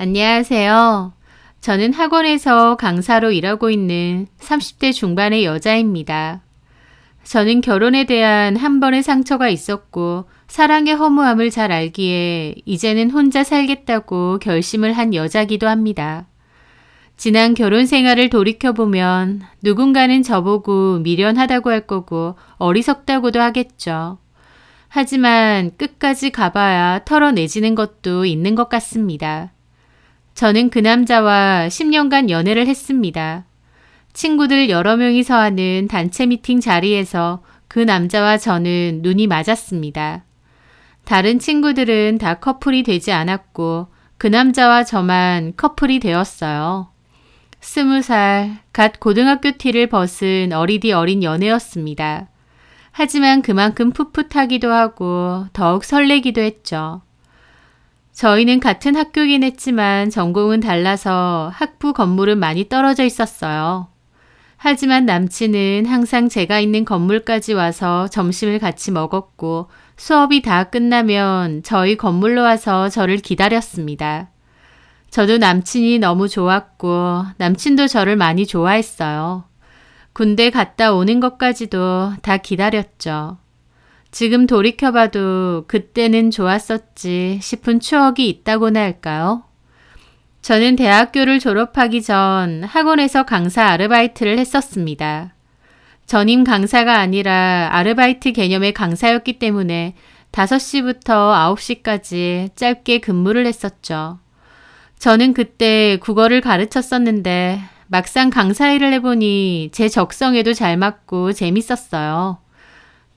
안녕하세요. 저는 학원에서 강사로 일하고 있는 30대 중반의 여자입니다. 저는 결혼에 대한 한 번의 상처가 있었고 사랑의 허무함을 잘 알기에 이제는 혼자 살겠다고 결심을 한 여자기도 합니다. 지난 결혼 생활을 돌이켜보면 누군가는 저보고 미련하다고 할 거고 어리석다고도 하겠죠. 하지만 끝까지 가봐야 털어내지는 것도 있는 것 같습니다. 저는 그 남자와 10년간 연애를 했습니다. 친구들 여러 명이서 하는 단체 미팅 자리에서 그 남자와 저는 눈이 맞았습니다. 다른 친구들은 다 커플이 되지 않았고 그 남자와 저만 커플이 되었어요. 20살, 갓 고등학교 티를 벗은 어리디 어린 연애였습니다. 하지만 그만큼 풋풋하기도 하고 더욱 설레기도 했죠. 저희는 같은 학교긴 했지만 전공은 달라서 학부 건물은 많이 떨어져 있었어요. 하지만 남친은 항상 제가 있는 건물까지 와서 점심을 같이 먹었고 수업이 다 끝나면 저희 건물로 와서 저를 기다렸습니다. 저도 남친이 너무 좋았고 남친도 저를 많이 좋아했어요. 군대 갔다 오는 것까지도 다 기다렸죠. 지금 돌이켜봐도 그때는 좋았었지 싶은 추억이 있다고나 할까요? 저는 대학교를 졸업하기 전 학원에서 강사 아르바이트를 했었습니다. 전임 강사가 아니라 아르바이트 개념의 강사였기 때문에 5시부터 9시까지 짧게 근무를 했었죠. 저는 그때 국어를 가르쳤었는데 막상 강사 일을 해보니 제 적성에도 잘 맞고 재밌었어요.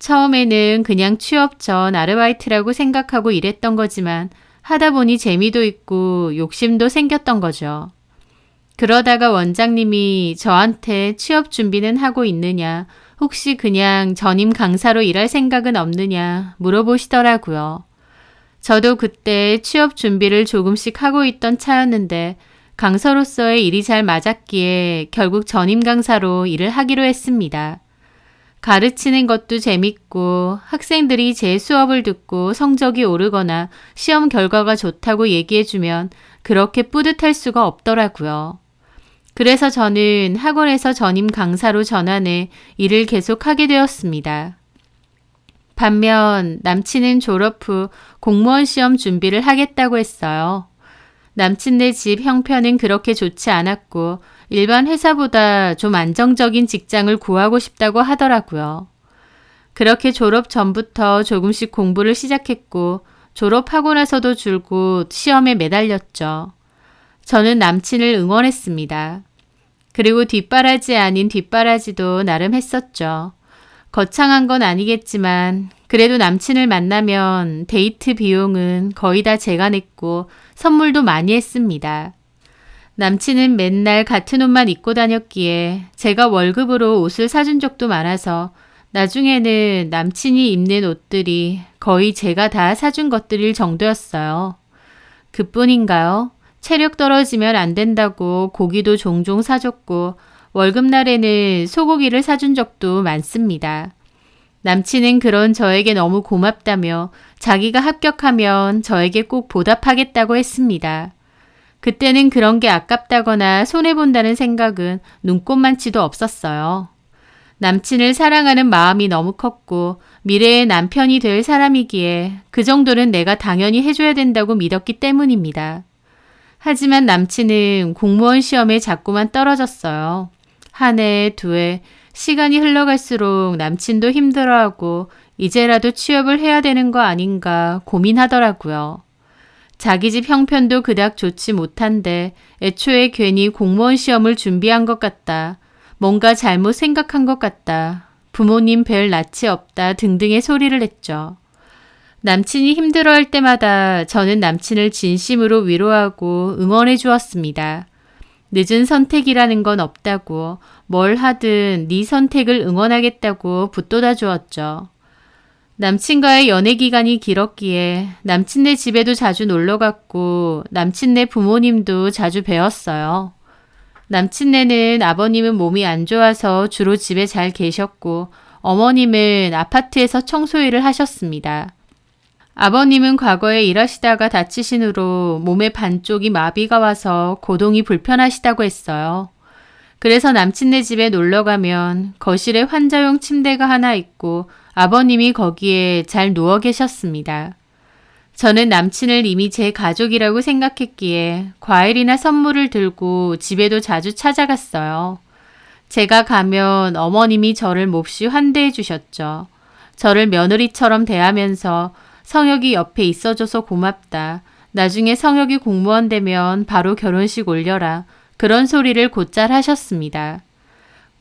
처음에는 그냥 취업 전 아르바이트라고 생각하고 일했던 거지만 하다 보니 재미도 있고 욕심도 생겼던 거죠. 그러다가 원장님이 저한테 취업 준비는 하고 있느냐, 혹시 그냥 전임 강사로 일할 생각은 없느냐 물어보시더라고요. 저도 그때 취업 준비를 조금씩 하고 있던 차였는데 강사로서의 일이 잘 맞았기에 결국 전임 강사로 일을 하기로 했습니다. 가르치는 것도 재밌고 학생들이 제 수업을 듣고 성적이 오르거나 시험 결과가 좋다고 얘기해주면 그렇게 뿌듯할 수가 없더라고요. 그래서 저는 학원에서 전임 강사로 전환해 일을 계속하게 되었습니다. 반면 남친은 졸업 후 공무원 시험 준비를 하겠다고 했어요. 남친네 집 형편은 그렇게 좋지 않았고 일반 회사보다 좀 안정적인 직장을 구하고 싶다고 하더라고요. 그렇게 졸업 전부터 조금씩 공부를 시작했고 졸업하고 나서도 줄곧 시험에 매달렸죠. 저는 남친을 응원했습니다. 그리고 뒷바라지 아닌 뒷바라지도 나름 했었죠. 거창한 건 아니겠지만 그래도 남친을 만나면 데이트 비용은 거의 다 제가 냈고 선물도 많이 했습니다. 남친은 맨날 같은 옷만 입고 다녔기에 제가 월급으로 옷을 사준 적도 많아서 나중에는 남친이 입는 옷들이 거의 제가 다 사준 것들일 정도였어요. 그뿐인가요? 체력 떨어지면 안 된다고 고기도 종종 사줬고 월급날에는 소고기를 사준 적도 많습니다. 남친은 그런 저에게 너무 고맙다며 자기가 합격하면 저에게 꼭 보답하겠다고 했습니다. 그때는 그런 게 아깝다거나 손해본다는 생각은 눈꼽만치도 없었어요. 남친을 사랑하는 마음이 너무 컸고 미래의 남편이 될 사람이기에 그 정도는 내가 당연히 해줘야 된다고 믿었기 때문입니다. 하지만 남친은 공무원 시험에 자꾸만 떨어졌어요. 한 해, 두 해, 시간이 흘러갈수록 남친도 힘들어하고 이제라도 취업을 해야 되는 거 아닌가 고민하더라고요. 자기 집 형편도 그닥 좋지 못한데 애초에 괜히 공무원 시험을 준비한 것 같다. 뭔가 잘못 생각한 것 같다. 부모님 뵐 낯이 없다 등등의 소리를 했죠. 남친이 힘들어할 때마다 저는 남친을 진심으로 위로하고 응원해 주었습니다. 늦은 선택이라는 건 없다고 뭘 하든 네 선택을 응원하겠다고 붙돋아 주었죠. 남친과의 연애 기간이 길었기에 남친네 집에도 자주 놀러 갔고 남친네 부모님도 자주 뵈었어요. 남친네는 아버님은 몸이 안 좋아서 주로 집에 잘 계셨고 어머님은 아파트에서 청소 일을 하셨습니다. 아버님은 과거에 일하시다가 다치신 후로 몸의 반쪽이 마비가 와서 고동이 불편하시다고 했어요. 그래서 남친네 집에 놀러 가면 거실에 환자용 침대가 하나 있고 아버님이 거기에 잘 누워 계셨습니다. 저는 남친을 이미 제 가족이라고 생각했기에 과일이나 선물을 들고 집에도 자주 찾아갔어요. 제가 가면 어머님이 저를 몹시 환대해 주셨죠. 저를 며느리처럼 대하면서 성혁이 옆에 있어줘서 고맙다. 나중에 성혁이 공무원 되면 바로 결혼식 올려라. 그런 소리를 곧잘 하셨습니다.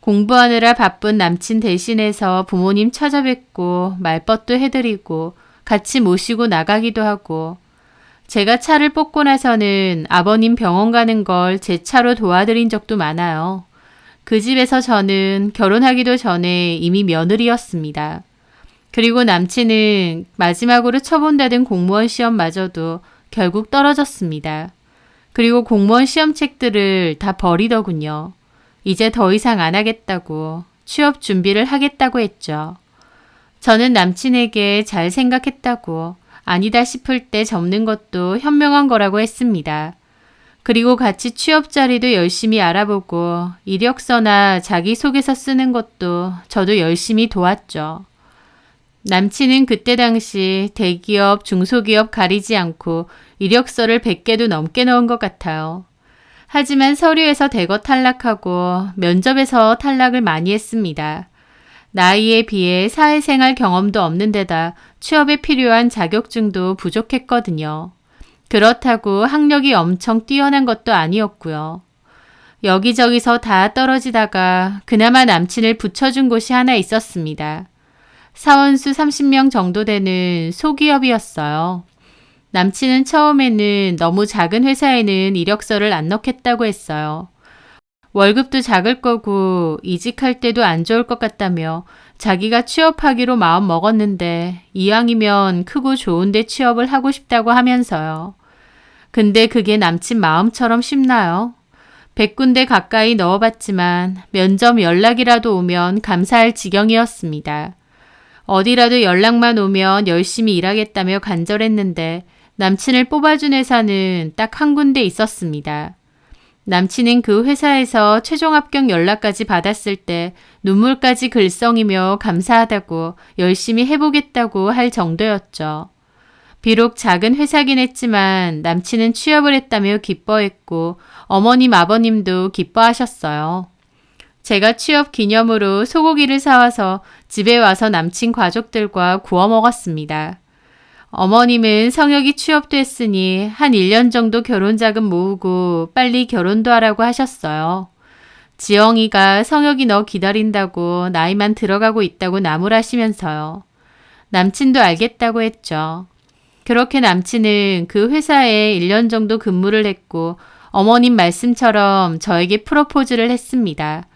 공부하느라 바쁜 남친 대신해서 부모님 찾아뵙고 말벗도 해드리고 같이 모시고 나가기도 하고 제가 차를 뽑고 나서는 아버님 병원 가는 걸 제 차로 도와드린 적도 많아요. 그 집에서 저는 결혼하기도 전에 이미 며느리였습니다. 그리고 남친은 마지막으로 쳐본다던 공무원 시험마저도 결국 떨어졌습니다. 그리고 공무원 시험책들을 다 버리더군요. 이제 더 이상 안 하겠다고 취업 준비를 하겠다고 했죠. 저는 남친에게 잘 생각했다고 아니다 싶을 때 접는 것도 현명한 거라고 했습니다. 그리고 같이 취업 자리도 열심히 알아보고 이력서나 자기소개서 쓰는 것도 저도 열심히 도왔죠. 남친은 그때 당시 대기업, 중소기업 가리지 않고 이력서를 100개도 넘게 넣은 것 같아요. 하지만 서류에서 대거 탈락하고 면접에서 탈락을 많이 했습니다. 나이에 비해 사회생활 경험도 없는 데다 취업에 필요한 자격증도 부족했거든요. 그렇다고 학력이 엄청 뛰어난 것도 아니었고요. 여기저기서 다 떨어지다가 그나마 남친을 붙여준 곳이 하나 있었습니다. 사원수 30명 정도 되는 소기업이었어요. 남친은 처음에는 너무 작은 회사에는 이력서를 안 넣겠다고 했어요. 월급도 작을 거고 이직할 때도 안 좋을 것 같다며 자기가 취업하기로 마음 먹었는데 이왕이면 크고 좋은 데 취업을 하고 싶다고 하면서요. 근데 그게 남친 마음처럼 쉽나요? 100군데 가까이 넣어봤지만 면접 연락이라도 오면 감사할 지경이었습니다. 어디라도 연락만 오면 열심히 일하겠다며 간절했는데 남친을 뽑아준 회사는 딱 한 군데 있었습니다. 남친은 그 회사에서 최종 합격 연락까지 받았을 때 눈물까지 글썽이며 감사하다고 열심히 해보겠다고 할 정도였죠. 비록 작은 회사긴 했지만 남친은 취업을 했다며 기뻐했고 어머님 아버님도 기뻐하셨어요. 제가 취업 기념으로 소고기를 사와서 집에 와서 남친 가족들과 구워 먹었습니다. 어머님은 성혁이 취업도 했으니 한 1년 정도 결혼 자금 모으고 빨리 결혼도 하라고 하셨어요. 지영이가 성혁이 너 기다린다고 나이만 들어가고 있다고 나무라시면서요. 남친도 알겠다고 했죠. 그렇게 남친은 그 회사에 1년 정도 근무를 했고 어머님 말씀처럼 저에게 프로포즈를 했습니다.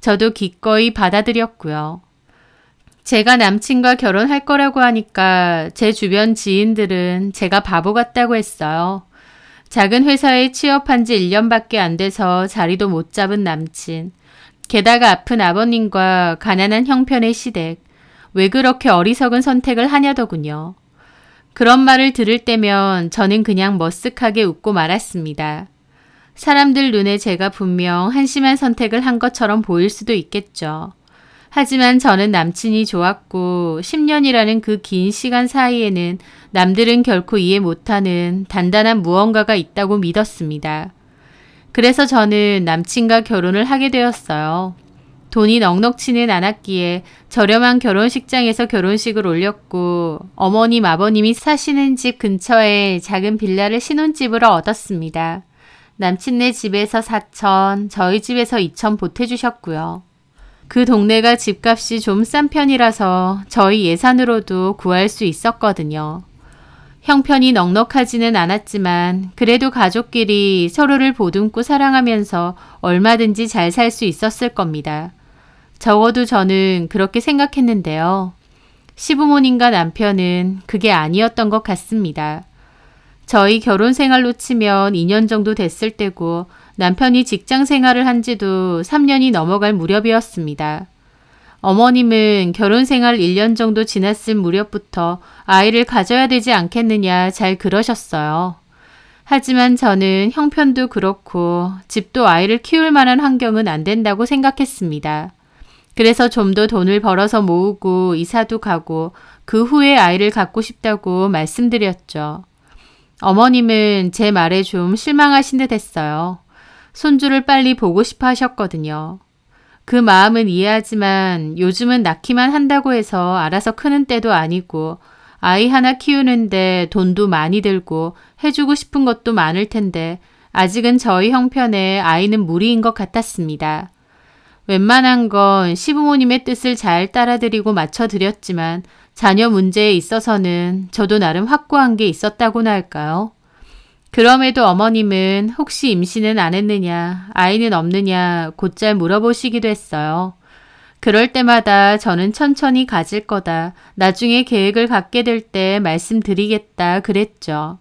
저도 기꺼이 받아들였고요. 제가 남친과 결혼할 거라고 하니까 제 주변 지인들은 제가 바보 같다고 했어요. 작은 회사에 취업한 지 1년밖에 안 돼서 자리도 못 잡은 남친. 게다가 아픈 아버님과 가난한 형편의 시댁. 왜 그렇게 어리석은 선택을 하냐더군요. 그런 말을 들을 때면 저는 그냥 머쓱하게 웃고 말았습니다. 사람들 눈에 제가 분명 한심한 선택을 한 것처럼 보일 수도 있겠죠. 하지만 저는 남친이 좋았고 10년이라는 그 긴 시간 사이에는 남들은 결코 이해 못하는 단단한 무언가가 있다고 믿었습니다. 그래서 저는 남친과 결혼을 하게 되었어요. 돈이 넉넉치는 않았기에 저렴한 결혼식장에서 결혼식을 올렸고 어머님 아버님이 사시는 집 근처에 작은 빌라를 신혼집으로 얻었습니다. 남친네 집에서 4천, 저희 집에서 2천 보태주셨고요. 그 동네가 집값이 좀 싼 편이라서 저희 예산으로도 구할 수 있었거든요. 형편이 넉넉하지는 않았지만 그래도 가족끼리 서로를 보듬고 사랑하면서 얼마든지 잘 살 수 있었을 겁니다. 적어도 저는 그렇게 생각했는데요. 시부모님과 남편은 그게 아니었던 것 같습니다. 저희 결혼 생활로 치면 2년 정도 됐을 때고 남편이 직장 생활을 한 지도 3년이 넘어갈 무렵이었습니다. 어머님은 결혼 생활 1년 정도 지났을 무렵부터 아이를 가져야 되지 않겠느냐 잘 그러셨어요. 하지만 저는 형편도 그렇고 집도 아이를 키울 만한 환경은 안 된다고 생각했습니다. 그래서 좀 더 돈을 벌어서 모으고 이사도 가고 그 후에 아이를 갖고 싶다고 말씀드렸죠. 어머님은 제 말에 좀 실망하신 듯 했어요. 손주를 빨리 보고 싶어 하셨거든요. 그 마음은 이해하지만 요즘은 낳기만 한다고 해서 알아서 크는 때도 아니고 아이 하나 키우는데 돈도 많이 들고 해주고 싶은 것도 많을 텐데 아직은 저희 형편에 아이는 무리인 것 같았습니다. 웬만한 건 시부모님의 뜻을 잘 따라드리고 맞춰드렸지만 자녀 문제에 있어서는 저도 나름 확고한 게 있었다고나 할까요? 그럼에도 어머님은 혹시 임신은 안 했느냐, 아이는 없느냐 곧잘 물어보시기도 했어요. 그럴 때마다 저는 천천히 가질 거다, 나중에 계획을 갖게 될 때 말씀드리겠다 그랬죠.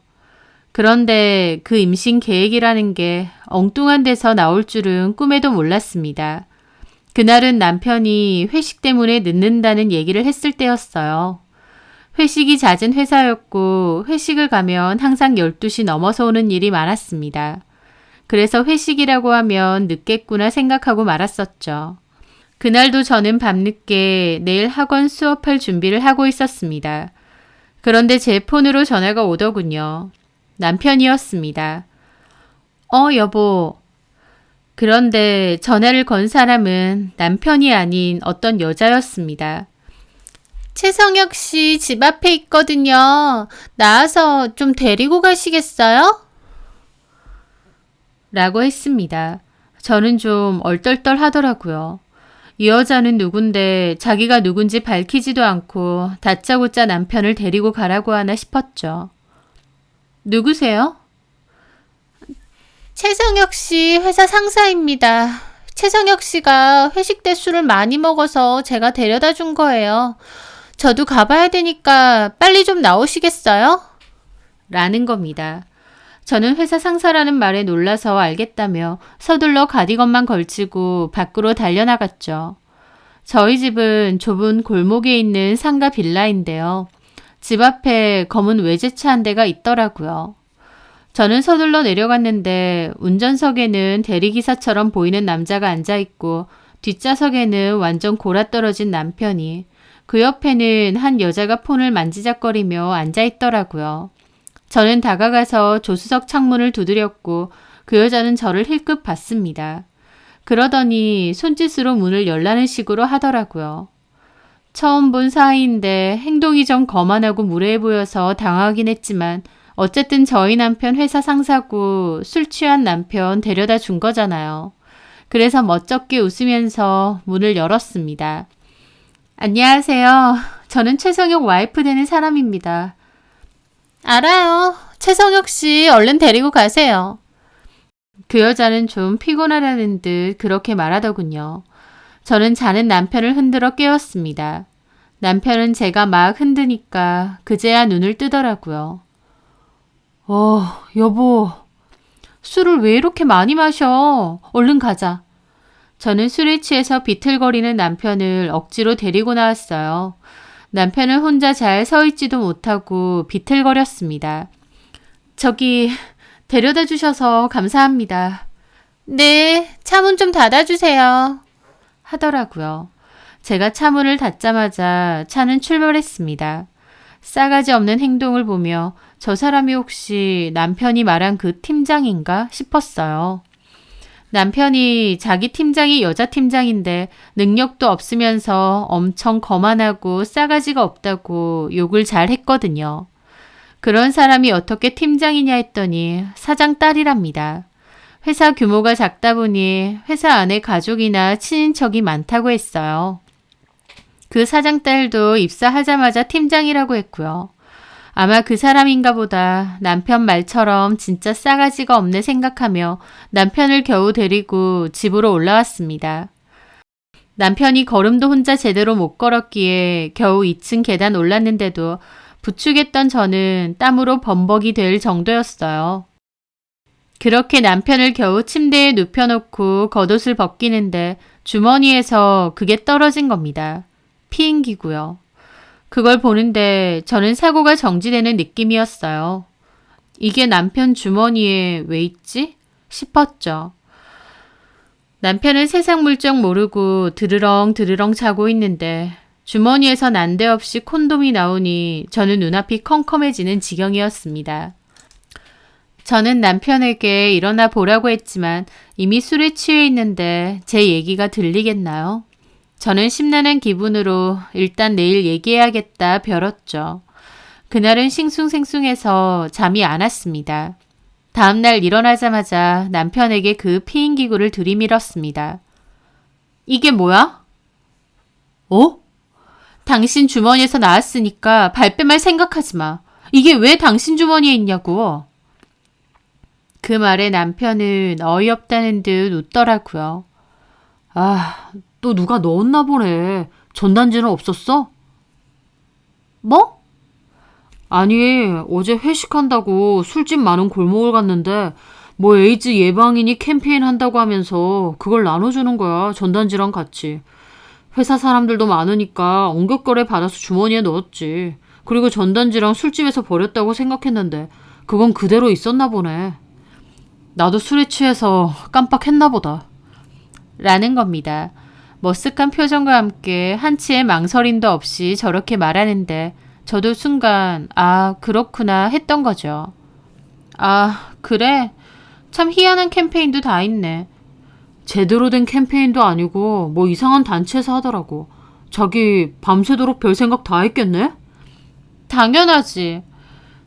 그런데 그 임신 계획이라는 게 엉뚱한 데서 나올 줄은 꿈에도 몰랐습니다. 그날은 남편이 회식 때문에 늦는다는 얘기를 했을 때였어요. 회식이 잦은 회사였고 회식을 가면 항상 12시 넘어서 오는 일이 많았습니다. 그래서 회식이라고 하면 늦겠구나 생각하고 말았었죠. 그날도 저는 밤늦게 내일 학원 수업할 준비를 하고 있었습니다. 그런데 제 폰으로 전화가 오더군요. 남편이었습니다. 여보. 그런데 전화를 건 사람은 남편이 아닌 어떤 여자였습니다. 최성혁 씨 집 앞에 있거든요. 나와서 좀 데리고 가시겠어요? 라고 했습니다. 저는 좀 얼떨떨 하더라고요. 이 여자는 누군데 자기가 누군지 밝히지도 않고 다짜고짜 남편을 데리고 가라고 하나 싶었죠. 누구세요? 최성혁 씨 회사 상사입니다. 최성혁 씨가 회식 때 술을 많이 먹어서 제가 데려다 준 거예요. 저도 가봐야 되니까 빨리 좀 나오시겠어요? 라는 겁니다. 저는 회사 상사라는 말에 놀라서 알겠다며 서둘러 가디건만 걸치고 밖으로 달려나갔죠. 저희 집은 좁은 골목에 있는 상가 빌라인데요. 집 앞에 검은 외제차 한 대가 있더라고요. 저는 서둘러 내려갔는데 운전석에는 대리기사처럼 보이는 남자가 앉아있고 뒷좌석에는 완전 골아떨어진 남편이, 그 옆에는 한 여자가 폰을 만지작거리며 앉아있더라고요. 저는 다가가서 조수석 창문을 두드렸고 그 여자는 저를 힐끗 봤습니다. 그러더니 손짓으로 문을 열라는 식으로 하더라고요. 처음 본 사이인데 행동이 좀 거만하고 무례해 보여서 당하긴 했지만 어쨌든 저희 남편 회사 상사고 술 취한 남편 데려다 준 거잖아요. 그래서 멋쩍게 웃으면서 문을 열었습니다. 안녕하세요. 저는 최성혁 와이프 되는 사람입니다. 알아요. 최성혁 씨 얼른 데리고 가세요. 그 여자는 좀 피곤하다는 듯 그렇게 말하더군요. 저는 자는 남편을 흔들어 깨웠습니다. 남편은 제가 막 흔드니까 그제야 눈을 뜨더라고요. 여보. 술을 왜 이렇게 많이 마셔? 얼른 가자. 저는 술에 취해서 비틀거리는 남편을 억지로 데리고 나왔어요. 남편은 혼자 잘 서 있지도 못하고 비틀거렸습니다. 저기 데려다 주셔서 감사합니다. 네, 차문 좀 닫아주세요. 하더라고요. 제가 차문을 닫자마자 차는 출발했습니다. 싸가지 없는 행동을 보며 저 사람이 혹시 남편이 말한 그 팀장인가 싶었어요. 남편이 자기 팀장이 여자 팀장인데 능력도 없으면서 엄청 거만하고 싸가지가 없다고 욕을 잘 했거든요. 그런 사람이 어떻게 팀장이냐 했더니 사장 딸이랍니다. 회사 규모가 작다 보니 회사 안에 가족이나 친인척이 많다고 했어요. 그 사장 딸도 입사하자마자 팀장이라고 했고요. 아마 그 사람인가 보다 남편 말처럼 진짜 싸가지가 없네 생각하며 남편을 겨우 데리고 집으로 올라왔습니다. 남편이 걸음도 혼자 제대로 못 걸었기에 겨우 2층 계단 올랐는데도 부축했던 저는 땀으로 범벅이 될 정도였어요. 그렇게 남편을 겨우 침대에 눕혀놓고 겉옷을 벗기는데 주머니에서 그게 떨어진 겁니다. 피임기고요. 그걸 보는데 저는 사고가 정지되는 느낌이었어요. 이게 남편 주머니에 왜 있지? 싶었죠. 남편은 세상 물정 모르고 드르렁 드르렁 자고 있는데 주머니에서 난데없이 콘돔이 나오니 저는 눈앞이 컴컴해지는 지경이었습니다. 저는 남편에게 일어나 보라고 했지만 이미 술에 취해 있는데 제 얘기가 들리겠나요? 저는 심란한 기분으로 일단 내일 얘기해야겠다 벼렀죠. 그날은 싱숭생숭해서 잠이 안 왔습니다. 다음날 일어나자마자 남편에게 그 피임기구를 들이밀었습니다. 이게 뭐야? 어? 당신 주머니에서 나왔으니까 발뺌할 생각하지 마. 이게 왜 당신 주머니에 있냐고. 그 말에 남편은 어이없다는 듯 웃더라고요. 아, 또 누가 넣었나 보네. 전단지는 없었어? 뭐? 아니, 어제 회식한다고 술집 많은 골목을 갔는데 뭐 에이즈 예방이니 캠페인 한다고 하면서 그걸 나눠주는 거야. 전단지랑 같이. 회사 사람들도 많으니까 엉겹거려 받아서 주머니에 넣었지. 그리고 전단지랑 술집에서 버렸다고 생각했는데 그건 그대로 있었나 보네. 나도 술에 취해서 깜빡했나 보다. 라는 겁니다. 머쓱한 표정과 함께 한치의 망설임도 없이 저렇게 말하는데 저도 순간 아 그렇구나 했던 거죠. 아 그래? 참 희한한 캠페인도 다 있네. 제대로 된 캠페인도 아니고 뭐 이상한 단체에서 하더라고. 자기 밤새도록 별 생각 다 했겠네? 당연하지.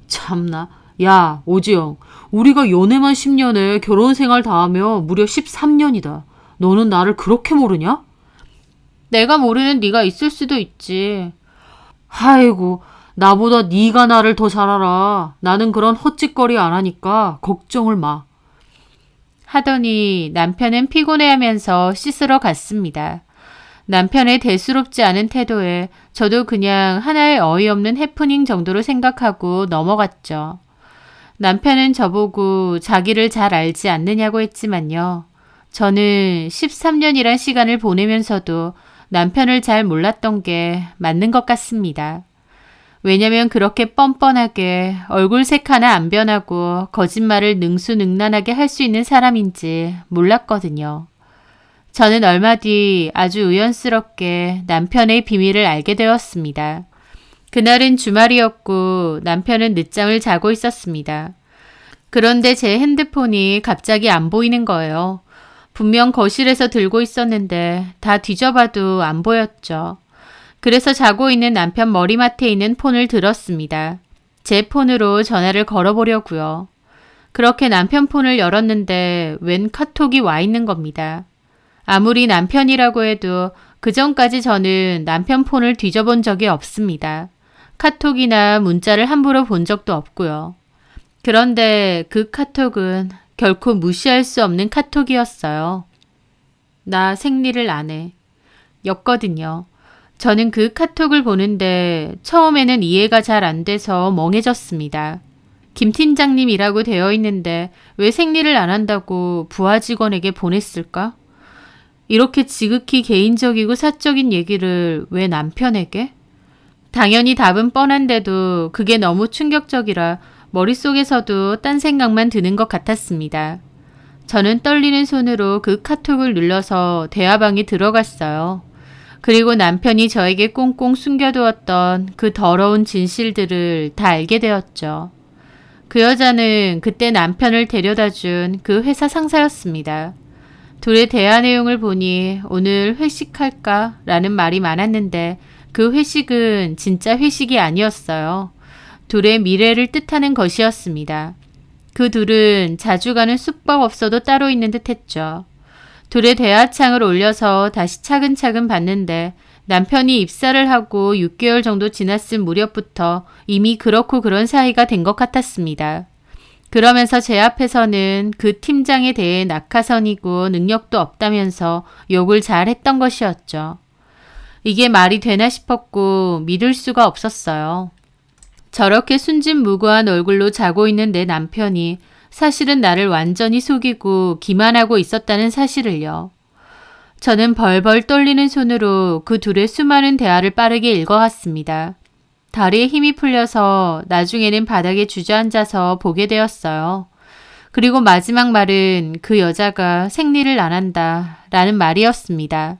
참나. 야 오지영, 우리가 연애만 10년에 결혼 생활 다 하면 무려 13년이다. 너는 나를 그렇게 모르냐? 내가 모르는 네가 있을 수도 있지. 아이고, 나보다 네가 나를 더 잘 알아. 나는 그런 헛짓거리 안 하니까 걱정을 마. 하더니 남편은 피곤해하면서 씻으러 갔습니다. 남편의 대수롭지 않은 태도에 저도 그냥 하나의 어이없는 해프닝 정도로 생각하고 넘어갔죠. 남편은 저보고 자기를 잘 알지 않느냐고 했지만요. 저는 13년이란 시간을 보내면서도 남편을 잘 몰랐던 게 맞는 것 같습니다. 왜냐면 그렇게 뻔뻔하게 얼굴색 하나 안 변하고 거짓말을 능수능란하게 할 수 있는 사람인지 몰랐거든요. 저는 얼마 뒤 아주 우연스럽게 남편의 비밀을 알게 되었습니다. 그날은 주말이었고 남편은 늦잠을 자고 있었습니다. 그런데 제 핸드폰이 갑자기 안 보이는 거예요. 분명 거실에서 들고 있었는데 다 뒤져봐도 안 보였죠. 그래서 자고 있는 남편 머리맡에 있는 폰을 들었습니다. 제 폰으로 전화를 걸어보려고요. 그렇게 남편 폰을 열었는데 웬 카톡이 와 있는 겁니다. 아무리 남편이라고 해도 그전까지 저는 남편 폰을 뒤져본 적이 없습니다. 카톡이나 문자를 함부로 본 적도 없고요. 그런데 그 카톡은 결코 무시할 수 없는 카톡이었어요. 나 생리를 안 해. 였거든요. 저는 그 카톡을 보는데 처음에는 이해가 잘 안 돼서 멍해졌습니다. 김 팀장님이라고 되어 있는데 왜 생리를 안 한다고 부하 직원에게 보냈을까? 이렇게 지극히 개인적이고 사적인 얘기를 왜 남편에게? 당연히 답은 뻔한데도 그게 너무 충격적이라 머릿속에서도 딴 생각만 드는 것 같았습니다. 저는 떨리는 손으로 그 카톡을 눌러서 대화방에 들어갔어요. 그리고 남편이 저에게 꽁꽁 숨겨두었던 그 더러운 진실들을 다 알게 되었죠. 그 여자는 그때 남편을 데려다준 그 회사 상사였습니다. 둘의 대화 내용을 보니 오늘 회식할까? 라는 말이 많았는데 그 회식은 진짜 회식이 아니었어요. 둘의 미래를 뜻하는 것이었습니다. 그 둘은 자주 가는 숙박업소도 따로 있는 듯 했죠. 둘의 대화창을 올려서 다시 차근차근 봤는데 남편이 입사를 하고 6개월 정도 지났을 무렵부터 이미 그렇고 그런 사이가 된 것 같았습니다. 그러면서 제 앞에서는 그 팀장에 대해 낙하선이고 능력도 없다면서 욕을 잘 했던 것이었죠. 이게 말이 되나 싶었고 믿을 수가 없었어요. 저렇게 순진무구한 얼굴로 자고 있는 내 남편이 사실은 나를 완전히 속이고 기만하고 있었다는 사실을요. 저는 벌벌 떨리는 손으로 그 둘의 수많은 대화를 빠르게 읽어갔습니다. 다리에 힘이 풀려서 나중에는 바닥에 주저앉아서 보게 되었어요. 그리고 마지막 말은 그 여자가 생리를 안 한다 라는 말이었습니다.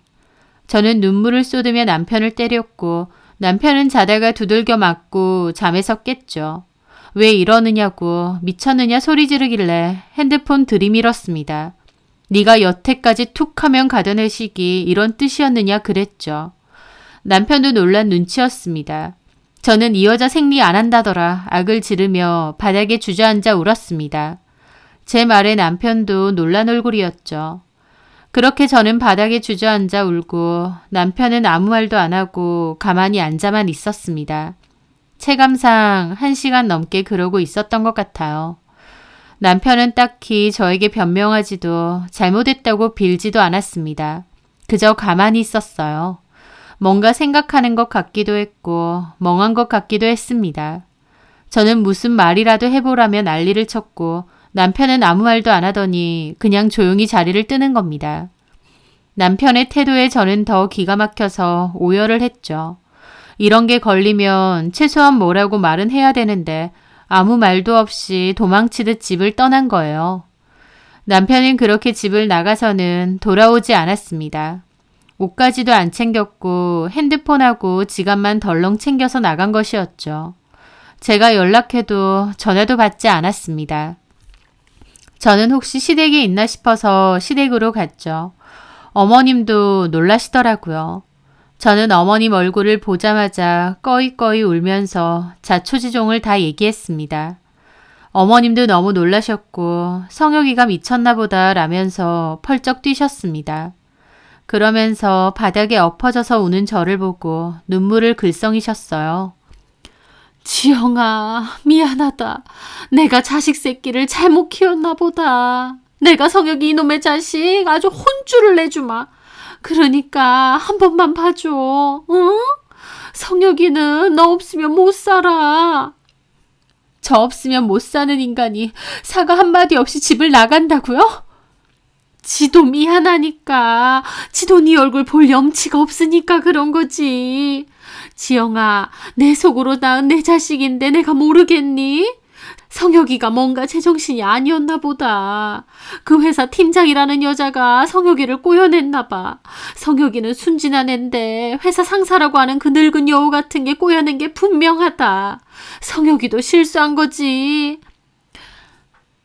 저는 눈물을 쏟으며 남편을 때렸고 남편은 자다가 두들겨 맞고 잠에서 깼죠. 왜 이러느냐고 미쳤느냐 소리 지르길래 핸드폰 들이밀었습니다. 네가 여태까지 툭 하면 가던 회식이 이런 뜻이었느냐 그랬죠. 남편도 놀란 눈치였습니다. 저는 이 여자 생리 안 한다더라 악을 지르며 바닥에 주저앉아 울었습니다. 제 말에 남편도 놀란 얼굴이었죠. 그렇게 저는 바닥에 주저앉아 울고 남편은 아무 말도 안 하고 가만히 앉아만 있었습니다. 체감상 1시간 넘게 그러고 있었던 것 같아요. 남편은 딱히 저에게 변명하지도 잘못했다고 빌지도 않았습니다. 그저 가만히 있었어요. 뭔가 생각하는 것 같기도 했고 멍한 것 같기도 했습니다. 저는 무슨 말이라도 해보라며 난리를 쳤고 남편은 아무 말도 안 하더니 그냥 조용히 자리를 뜨는 겁니다. 남편의 태도에 저는 더 기가 막혀서 오열을 했죠. 이런 게 걸리면 최소한 뭐라고 말은 해야 되는데 아무 말도 없이 도망치듯 집을 떠난 거예요. 남편은 그렇게 집을 나가서는 돌아오지 않았습니다. 옷까지도 안 챙겼고 핸드폰하고 지갑만 덜렁 챙겨서 나간 것이었죠. 제가 연락해도 전화도 받지 않았습니다. 저는 혹시 시댁에 있나 싶어서 시댁으로 갔죠. 어머님도 놀라시더라고요. 저는 어머님 얼굴을 보자마자 꺼이꺼이 울면서 자초지종을 다 얘기했습니다. 어머님도 너무 놀라셨고 성혁이가 미쳤나 보다 라면서 펄쩍 뛰셨습니다. 그러면서 바닥에 엎어져서 우는 저를 보고 눈물을 글썽이셨어요. 지영아, 미안하다. 내가 자식 새끼를 잘못 키웠나 보다. 내가 성혁이 이놈의 자식 아주 혼쭐을 내주마. 그러니까 한 번만 봐줘. 응? 성혁이는 너 없으면 못 살아. 저 없으면 못 사는 인간이 사과 한마디 없이 집을 나간다고요? 지도 미안하니까. 지도 네 얼굴 볼 염치가 없으니까 그런 거지. 지영아, 내 속으로 낳은 내 자식인데 내가 모르겠니? 성혁이가 뭔가 제정신이 아니었나 보다. 그 회사 팀장이라는 여자가 성혁이를 꼬여냈나 봐. 성혁이는 순진한 앤데 회사 상사라고 하는 그 늙은 여우 같은 게 꼬여낸 게 분명하다. 성혁이도 실수한 거지.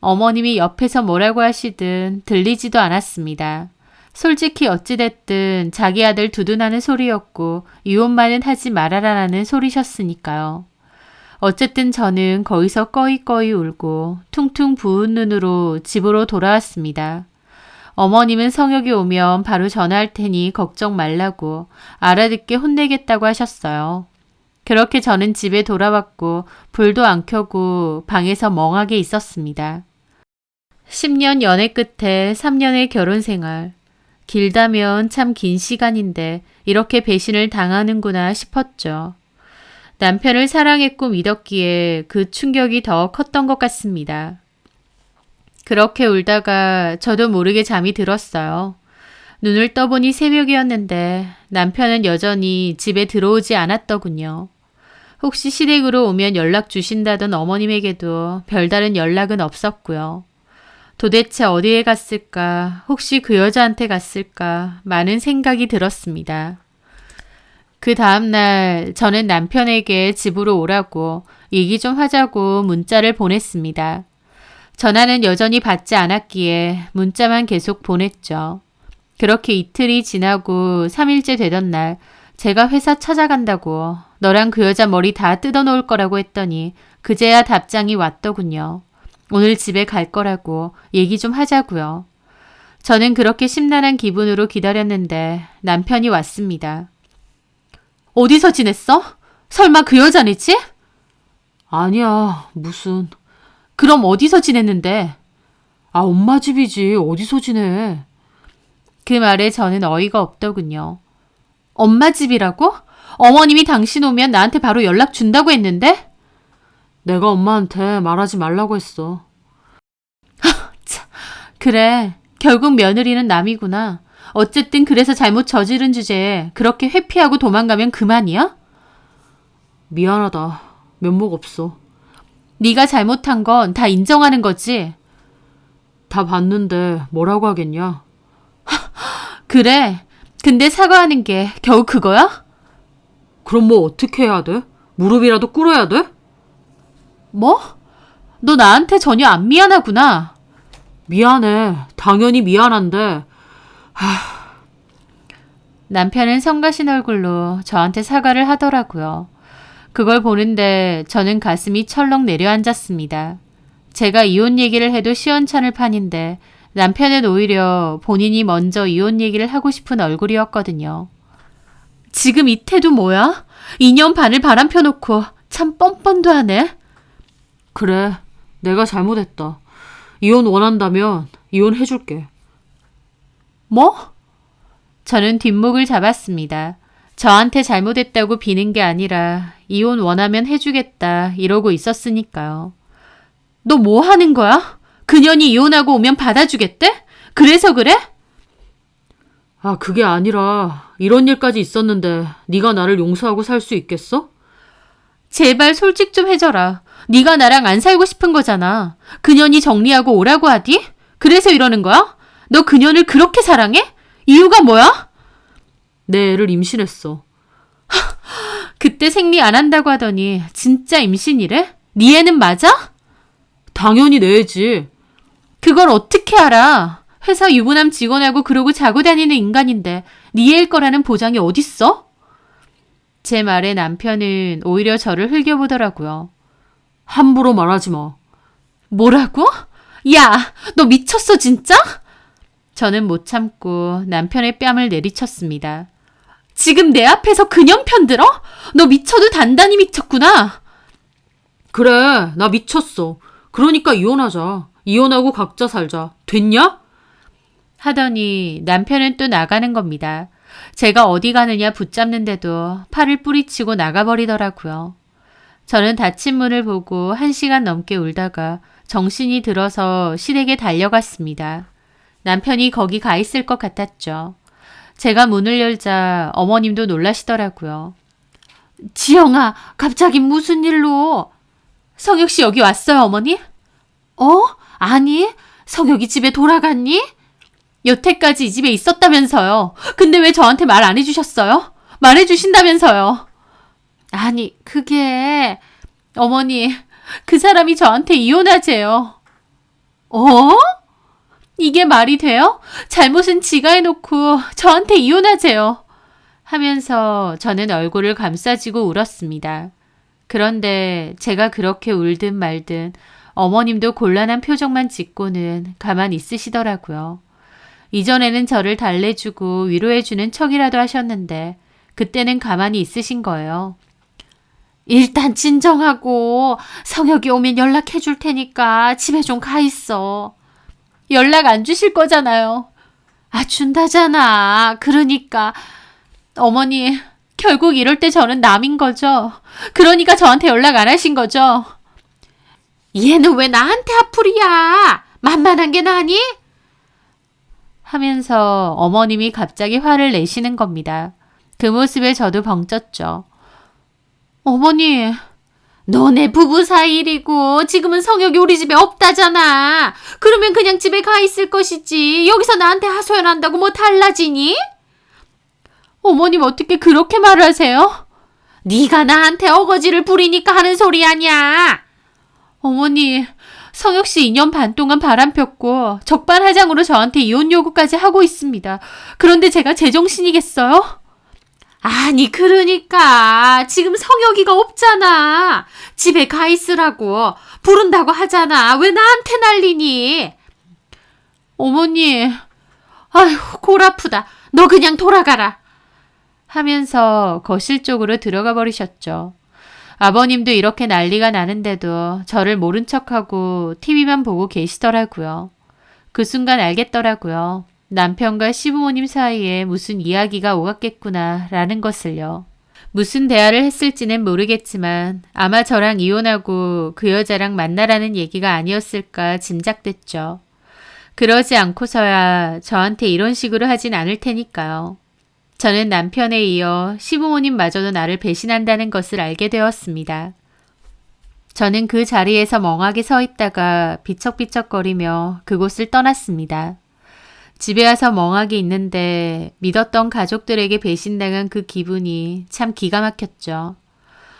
어머님이 옆에서 뭐라고 하시든 들리지도 않았습니다. 솔직히 어찌됐든 자기 아들 두둔하는 소리였고 이혼만은 하지 말아라라는 소리셨으니까요. 어쨌든 저는 거기서 꺼이꺼이 울고 퉁퉁 부은 눈으로 집으로 돌아왔습니다. 어머님은 성혁이 오면 바로 전화할 테니 걱정 말라고 알아듣게 혼내겠다고 하셨어요. 그렇게 저는 집에 돌아왔고 불도 안 켜고 방에서 멍하게 있었습니다. 10년 연애 끝에 3년의 결혼 생활. 길다면 참 긴 시간인데 이렇게 배신을 당하는구나 싶었죠. 남편을 사랑했고 믿었기에 그 충격이 더 컸던 것 같습니다. 그렇게 울다가 저도 모르게 잠이 들었어요. 눈을 떠보니 새벽이었는데 남편은 여전히 집에 들어오지 않았더군요. 혹시 시댁으로 오면 연락 주신다던 어머님에게도 별다른 연락은 없었고요. 도대체 어디에 갔을까? 혹시 그 여자한테 갔을까? 많은 생각이 들었습니다. 그 다음날 저는 남편에게 집으로 오라고 얘기 좀 하자고 문자를 보냈습니다. 전화는 여전히 받지 않았기에 문자만 계속 보냈죠. 그렇게 이틀이 지나고 3일째 되던 날 제가 회사 찾아간다고 너랑 그 여자 머리 다 뜯어놓을 거라고 했더니 그제야 답장이 왔더군요. 오늘 집에 갈 거라고 얘기 좀 하자고요. 저는 그렇게 심란한 기분으로 기다렸는데 남편이 왔습니다. 어디서 지냈어? 설마 그 여자네 집? 아니야, 무슨. 그럼 어디서 지냈는데? 아, 엄마 집이지. 어디서 지내? 그 말에 저는 어이가 없더군요. 엄마 집이라고? 어머님이 당신 오면 나한테 바로 연락 준다고 했는데? 내가 엄마한테 말하지 말라고 했어. 참, 그래, 결국 며느리는 남이구나. 어쨌든 그래서 잘못 저지른 주제에 그렇게 회피하고 도망가면 그만이야? 미안하다. 면목 없어. 네가 잘못한 건 다 인정하는 거지? 다 봤는데 뭐라고 하겠냐? 그래. 근데 사과하는 게 겨우 그거야? 그럼 뭐 어떻게 해야 돼? 무릎이라도 꿇어야 돼? 뭐? 너 나한테 전혀 안 미안하구나. 미안해. 당연히 미안한데. 남편은 성가신 얼굴로 저한테 사과를 하더라고요. 그걸 보는데 저는 가슴이 철렁 내려앉았습니다. 제가 이혼 얘기를 해도 시원찮을 판인데 남편은 오히려 본인이 먼저 이혼 얘기를 하고 싶은 얼굴이었거든요. 지금 이 태도 뭐야? 2년 반을 바람 펴놓고 참 뻔뻔도 하네. 그래. 내가 잘못했다. 이혼 원한다면 이혼해줄게. 뭐? 저는 뒷목을 잡았습니다. 저한테 잘못했다고 비는 게 아니라 이혼 원하면 해주겠다 이러고 있었으니까요. 너 뭐 하는 거야? 그년이 이혼하고 오면 받아주겠대? 그래서 그래? 아, 그게 아니라 이런 일까지 있었는데 네가 나를 용서하고 살 수 있겠어? 제발 솔직 좀 해줘라. 네가 나랑 안 살고 싶은 거잖아. 그년이 정리하고 오라고 하디? 그래서 이러는 거야? 너 그년을 그렇게 사랑해? 이유가 뭐야? 내 애를 임신했어. 그때 생리 안 한다고 하더니 진짜 임신이래? 네 애는 맞아? 당연히 내 애지. 그걸 어떻게 알아? 회사 유부남 직원하고 그러고 자고 다니는 인간인데 네 애일 거라는 보장이 어딨어? 제 말에 남편은 오히려 저를 흘겨보더라고요. 함부로 말하지 마. 뭐라고? 야, 너 미쳤어 진짜? 저는 못 참고 남편의 뺨을 내리쳤습니다. 지금 내 앞에서 그년 편들어? 너 미쳐도 단단히 미쳤구나. 그래, 나 미쳤어. 그러니까 이혼하자. 이혼하고 각자 살자. 됐냐? 하더니 남편은 또 나가는 겁니다. 제가 어디 가느냐 붙잡는데도 팔을 뿌리치고 나가버리더라고요. 저는 닫힌 문을 보고 1시간 넘게 울다가 정신이 들어서 시댁에 달려갔습니다. 남편이 거기 가 있을 것 같았죠. 제가 문을 열자 어머님도 놀라시더라고요. 지영아, 갑자기 무슨 일로? 성혁 씨 여기 왔어요, 어머니? 아니, 성혁이 집에 돌아갔니? 여태까지 이 집에 있었다면서요. 근데 왜 저한테 말 안 해주셨어요? 말해주신다면서요. 아니, 그게... 어머니, 그 사람이 저한테 이혼하재요. 이게 말이 돼요? 잘못은 지가 해놓고 저한테 이혼하재요. 하면서 저는 얼굴을 감싸쥐고 울었습니다. 그런데 제가 그렇게 울든 말든 어머님도 곤란한 표정만 짓고는 가만 있으시더라고요. 이전에는 저를 달래주고 위로해주는 척이라도 하셨는데 그때는 가만히 있으신 거예요. 일단 진정하고 성혁이 오면 연락해 줄 테니까 집에 좀 가 있어. 연락 안 주실 거잖아요. 준다잖아. 그러니까 어머니 결국 이럴 때 저는 남인 거죠. 그러니까 저한테 연락 안 하신 거죠. 얘는 왜 나한테 화풀이야? 만만한 게 나니? 하면서 어머님이 갑자기 화를 내시는 겁니다. 그 모습에 저도 벙쪘죠. 어머니, 너네 부부 사이 일이고 지금은 성혁이 우리 집에 없다잖아. 그러면 그냥 집에 가 있을 것이지. 여기서 나한테 하소연한다고 뭐 달라지니? 어머님 어떻게 그렇게 말을 하세요? 네가 나한테 어거지를 부리니까 하는 소리 아니야. 어머니, 성혁 씨 2년 반 동안 바람 폈고 적반하장으로 저한테 이혼 요구까지 하고 있습니다. 그런데 제가 제정신이겠어요? 아니 그러니까 지금 성혁이가 없잖아. 집에 가 있으라고 부른다고 하잖아. 왜 나한테 난리니? 어머니, 아휴 골 아프다. 너 그냥 돌아가라. 하면서 거실 쪽으로 들어가 버리셨죠. 아버님도 이렇게 난리가 나는데도 저를 모른 척하고 TV만 보고 계시더라고요. 그 순간 알겠더라고요. 남편과 시부모님 사이에 무슨 이야기가 오갔겠구나 라는 것을요. 무슨 대화를 했을지는 모르겠지만 아마 저랑 이혼하고 그 여자랑 만나라는 얘기가 아니었을까 짐작됐죠. 그러지 않고서야 저한테 이런 식으로 하진 않을 테니까요. 저는 남편에 이어 시부모님마저도 나를 배신한다는 것을 알게 되었습니다. 저는 그 자리에서 멍하게 서 있다가 비척비척거리며 그곳을 떠났습니다. 집에 와서 멍하게 있는데 믿었던 가족들에게 배신당한 그 기분이 참 기가 막혔죠.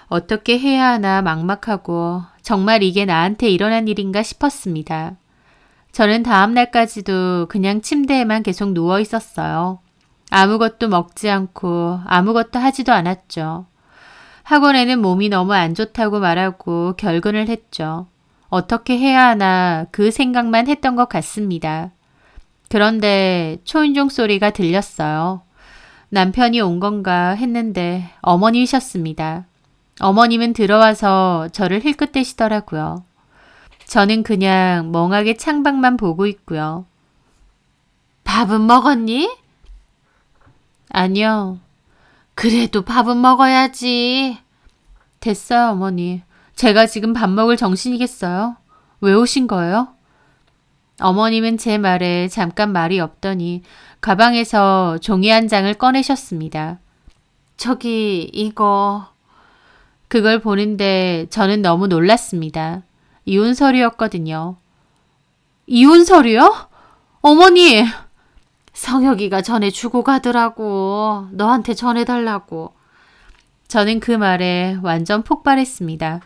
어떻게 해야 하나 막막하고 정말 이게 나한테 일어난 일인가 싶었습니다. 저는 다음 날까지도 그냥 침대에만 계속 누워 있었어요. 아무것도 먹지 않고 아무것도 하지도 않았죠. 학원에는 몸이 너무 안 좋다고 말하고 결근을 했죠. 어떻게 해야 하나 그 생각만 했던 것 같습니다. 그런데 초인종 소리가 들렸어요. 남편이 온 건가 했는데 어머니셨습니다. 어머님은 들어와서 저를 힐끗대시더라고요. 저는 그냥 멍하게 창밖만 보고 있고요. 밥은 먹었니? 아니요. 그래도 밥은 먹어야지. 됐어요, 어머니. 제가 지금 밥 먹을 정신이겠어요? 왜 오신 거예요? 어머님은 제 말에 잠깐 말이 없더니 가방에서 종이 한 장을 꺼내셨습니다. 저기 이거. 그걸 보는데 저는 너무 놀랐습니다. 이혼 서류였거든요. 이혼 서류요? 어머니! 성혁이가 전에 주고 가더라고. 너한테 전해달라고. 저는 그 말에 완전 폭발했습니다.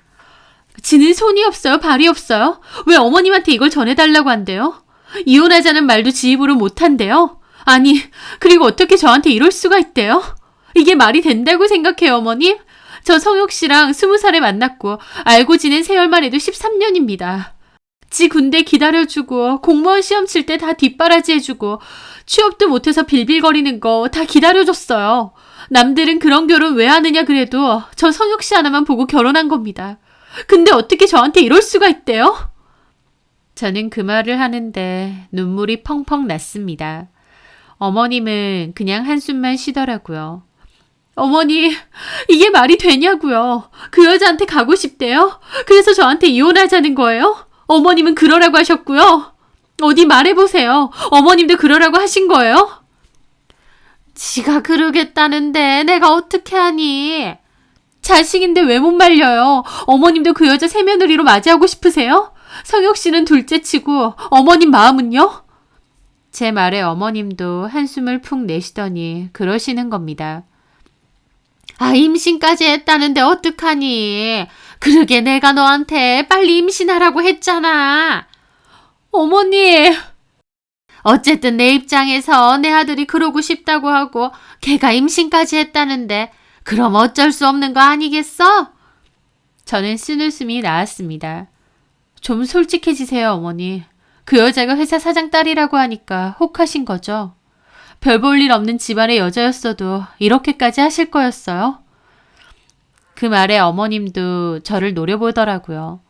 지는 손이 없어요? 발이 없어요? 왜 어머님한테 이걸 전해달라고 한대요? 이혼하자는 말도 지 입으로 못한대요? 아니, 그리고 어떻게 저한테 이럴 수가 있대요? 이게 말이 된다고 생각해요, 어머님? 저 성혁 씨랑 20살에 만났고 알고 지낸 세월만 해도 13년입니다. 지 군대 기다려주고 공무원 시험 칠 때 다 뒷바라지 해주고 취업도 못해서 빌빌거리는 거 다 기다려줬어요. 남들은 그런 결혼 왜 하느냐 그래도 저 성혁 씨 하나만 보고 결혼한 겁니다. 근데 어떻게 저한테 이럴 수가 있대요? 저는 그 말을 하는데 눈물이 펑펑 났습니다. 어머님은 그냥 한숨만 쉬더라고요. 어머니, 이게 말이 되냐고요. 그 여자한테 가고 싶대요. 그래서 저한테 이혼하자는 거예요? 어머님은 그러라고 하셨고요. 어디 말해보세요. 어머님도 그러라고 하신 거예요? 지가 그러겠다는데 내가 어떻게 하니? 자식인데 왜 못 말려요? 어머님도 그 여자 새며느리로 맞이하고 싶으세요? 성혁 씨는 둘째치고 어머님 마음은요? 제 말에 어머님도 한숨을 푹 내쉬더니 그러시는 겁니다. 아, 임신까지 했다는데 어떡하니? 그러게 내가 너한테 빨리 임신하라고 했잖아. 어머니! 어쨌든 내 입장에서 내 아들이 그러고 싶다고 하고 걔가 임신까지 했다는데 그럼 어쩔 수 없는 거 아니겠어? 저는 쓴웃음이 나왔습니다. 좀 솔직해지세요, 어머니. 그 여자가 회사 사장 딸이라고 하니까 혹하신 거죠? 별 볼 일 없는 집안의 여자였어도 이렇게까지 하실 거였어요? 그 말에 어머님도 저를 노려보더라고요.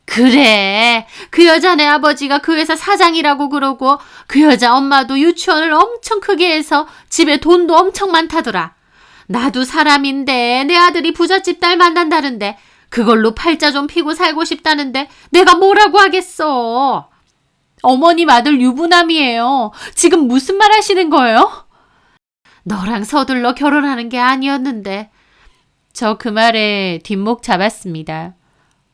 그래, 그 여자네 아버지가 그 회사 사장이라고 그러고 그 여자 엄마도 유치원을 엄청 크게 해서 집에 돈도 엄청 많다더라. 나도 사람인데 내 아들이 부잣집 딸 만난다는데 그걸로 팔자 좀 피고 살고 싶다는데 내가 뭐라고 하겠어. 어머님 아들 유부남이에요. 지금 무슨 말 하시는 거예요? 너랑 서둘러 결혼하는 게 아니었는데. 저 그 말에 뒷목 잡았습니다.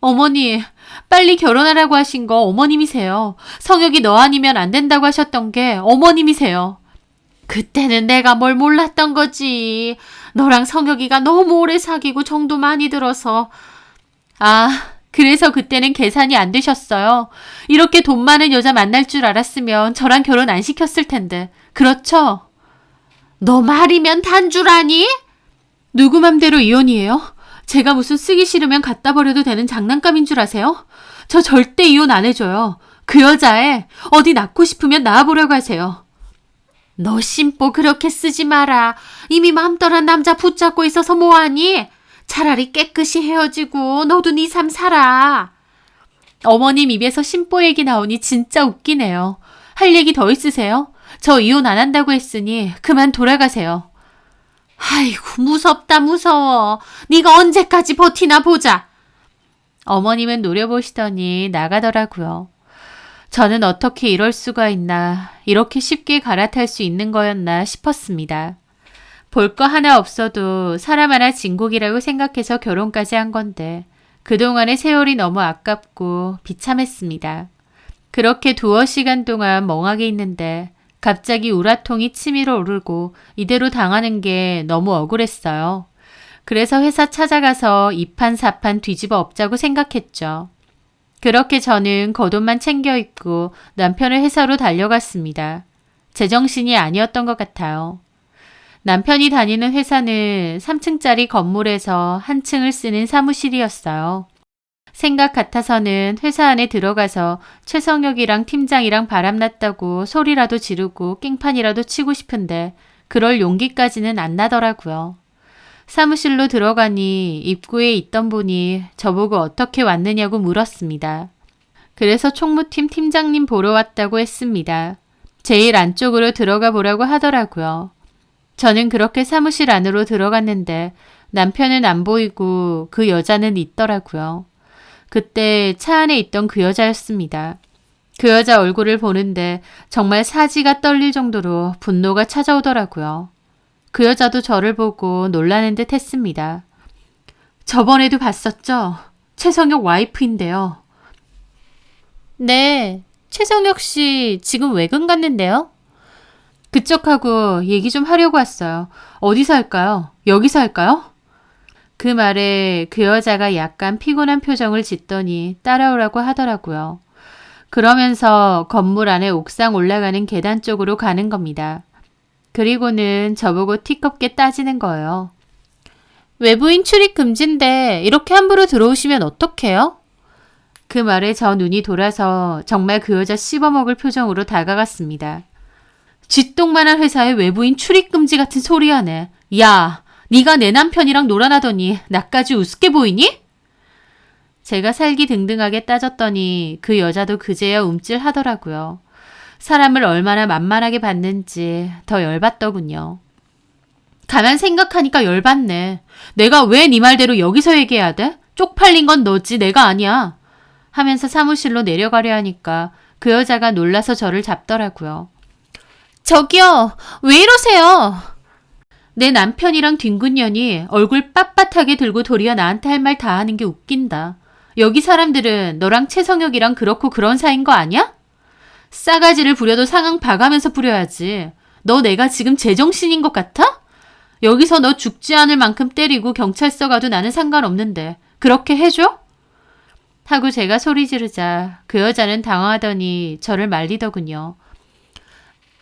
어머니, 빨리 결혼하라고 하신 거 어머님이세요. 성혁이 너 아니면 안 된다고 하셨던 게 어머님이세요. 그때는 내가 뭘 몰랐던 거지. 너랑 성혁이가 너무 오래 사귀고 정도 많이 들어서. 아, 그래서 그때는 계산이 안 되셨어요. 이렇게 돈 많은 여자 만날 줄 알았으면 저랑 결혼 안 시켰을 텐데. 그렇죠? 너 말이면 단 줄 아니? 누구 맘대로 이혼이에요? 제가 무슨 쓰기 싫으면 갖다 버려도 되는 장난감인 줄 아세요? 저 절대 이혼 안 해줘요. 그 여자애 어디 낳고 싶으면 낳아보려고 하세요. 너 심보 그렇게 쓰지 마라. 이미 맘 떠난 남자 붙잡고 있어서 뭐하니? 차라리 깨끗이 헤어지고 너도 네 삶 살아. 어머님 입에서 심보 얘기 나오니 진짜 웃기네요. 할 얘기 더 있으세요? 저 이혼 안 한다고 했으니 그만 돌아가세요. 아이고 무섭다 무서워. 네가 언제까지 버티나 보자. 어머님은 노려보시더니 나가더라고요. 저는 어떻게 이럴 수가 있나, 이렇게 쉽게 갈아탈 수 있는 거였나 싶었습니다. 볼 거 하나 없어도 사람 하나 진국이라고 생각해서 결혼까지 한 건데 그동안의 세월이 너무 아깝고 비참했습니다. 그렇게 두어 시간 동안 멍하게 있는데 갑자기 우라통이 치밀어 오르고 이대로 당하는 게 너무 억울했어요. 그래서 회사 찾아가서 이판사판 뒤집어 엎자고 생각했죠. 그렇게 저는 겉옷만 챙겨 입고 남편의 회사로 달려갔습니다. 제정신이 아니었던 것 같아요. 남편이 다니는 회사는 3층짜리 건물에서 한 층을 쓰는 사무실이었어요. 생각 같아서는 회사 안에 들어가서 최성혁이랑 팀장이랑 바람났다고 소리라도 지르고 깽판이라도 치고 싶은데 그럴 용기까지는 안 나더라고요. 사무실로 들어가니 입구에 있던 분이 저보고 어떻게 왔느냐고 물었습니다. 그래서 총무팀 팀장님 보러 왔다고 했습니다. 제일 안쪽으로 들어가 보라고 하더라고요. 저는 그렇게 사무실 안으로 들어갔는데 남편은 안 보이고 그 여자는 있더라고요. 그때 차 안에 있던 그 여자였습니다. 그 여자 얼굴을 보는데 정말 사지가 떨릴 정도로 분노가 찾아오더라고요. 그 여자도 저를 보고 놀라는 듯 했습니다. 저번에도 봤었죠? 최성혁 와이프인데요. 네, 최성혁 씨 지금 외근 갔는데요? 그쪽하고 얘기 좀 하려고 왔어요. 어디서 할까요? 여기서 할까요? 그 말에 그 여자가 약간 피곤한 표정을 짓더니 따라오라고 하더라고요. 그러면서 건물 안에 옥상 올라가는 계단 쪽으로 가는 겁니다. 그리고는 저보고 티껍게 따지는 거예요. 외부인 출입 금지인데 이렇게 함부로 들어오시면 어떡해요? 그 말에 저 눈이 돌아서 정말 그 여자 씹어먹을 표정으로 다가갔습니다. 쥐똥만한 회사에 외부인 출입 금지 같은 소리 하네. 야, 네가 내 남편이랑 놀아나더니 나까지 우습게 보이니? 제가 살기등등하게 따졌더니 그 여자도 그제야 움찔하더라고요. 사람을 얼마나 만만하게 봤는지 더 열받더군요. 가만 생각하니까 열받네. 내가 왜 네 말대로 여기서 얘기해야 돼? 쪽팔린 건 너지 내가 아니야. 하면서 사무실로 내려가려 하니까 그 여자가 놀라서 저를 잡더라고요. 저기요, 왜 이러세요? 내 남편이랑 뒹군년이 얼굴 빳빳하게 들고 도리어 나한테 할 말 다 하는 게 웃긴다. 여기 사람들은 너랑 최성혁이랑 그렇고 그런 사이인 거 아니야? 싸가지를 부려도 상황 봐가면서 부려야지. 너 내가 지금 제정신인 것 같아? 여기서 너 죽지 않을 만큼 때리고 경찰서 가도 나는 상관없는데 그렇게 해줘? 하고 제가 소리 지르자 그 여자는 당황하더니 저를 말리더군요.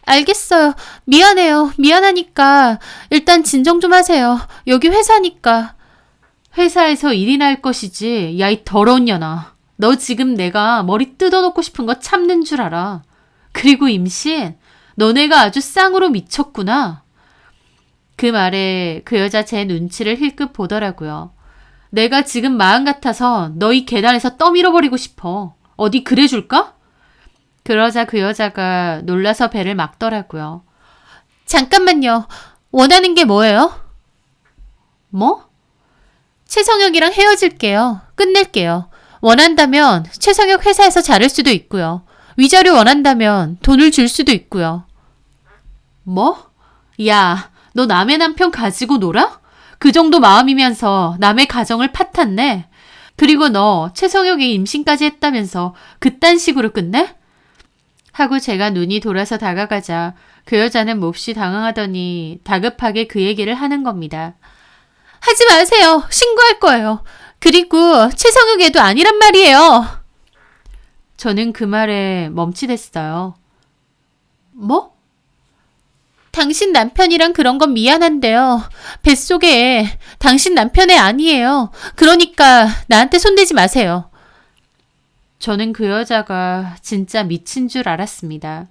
알겠어요. 미안해요. 미안하니까 일단 진정 좀 하세요. 여기 회사니까. 회사에서 일이나 할 것이지. 야, 이 더러운 년아. 너 지금 내가 머리 뜯어놓고 싶은 거 참는 줄 알아. 그리고 임신, 너네가 아주 쌍으로 미쳤구나. 그 말에 그 여자 제 눈치를 힐끗 보더라고요. 내가 지금 마음 같아서 너희 계단에서 떠밀어버리고 싶어. 어디 그래줄까? 그러자 그 여자가 놀라서 배를 막더라고요. 잠깐만요. 원하는 게 뭐예요? 뭐? 최성혁이랑 헤어질게요. 끝낼게요. 원한다면 최성혁 회사에서 자를 수도 있고요. 위자료 원한다면 돈을 줄 수도 있고요. 뭐? 야, 너 남의 남편 가지고 놀아? 그 정도 마음이면서 남의 가정을 파탄내? 그리고 너 최성혁이 임신까지 했다면서 그딴 식으로 끝내? 하고 제가 눈이 돌아서 다가가자 그 여자는 몹시 당황하더니 다급하게 그 얘기를 하는 겁니다. 하지 마세요. 신고할 거예요. 그리고 최성혁 애도 아니란 말이에요. 저는 그 말에 멈칫했어요. 뭐? 당신 남편이랑 그런 건 미안한데요. 뱃속에 애, 당신 남편 애 아니에요. 그러니까 나한테 손대지 마세요. 저는 그 여자가 진짜 미친 줄 알았습니다.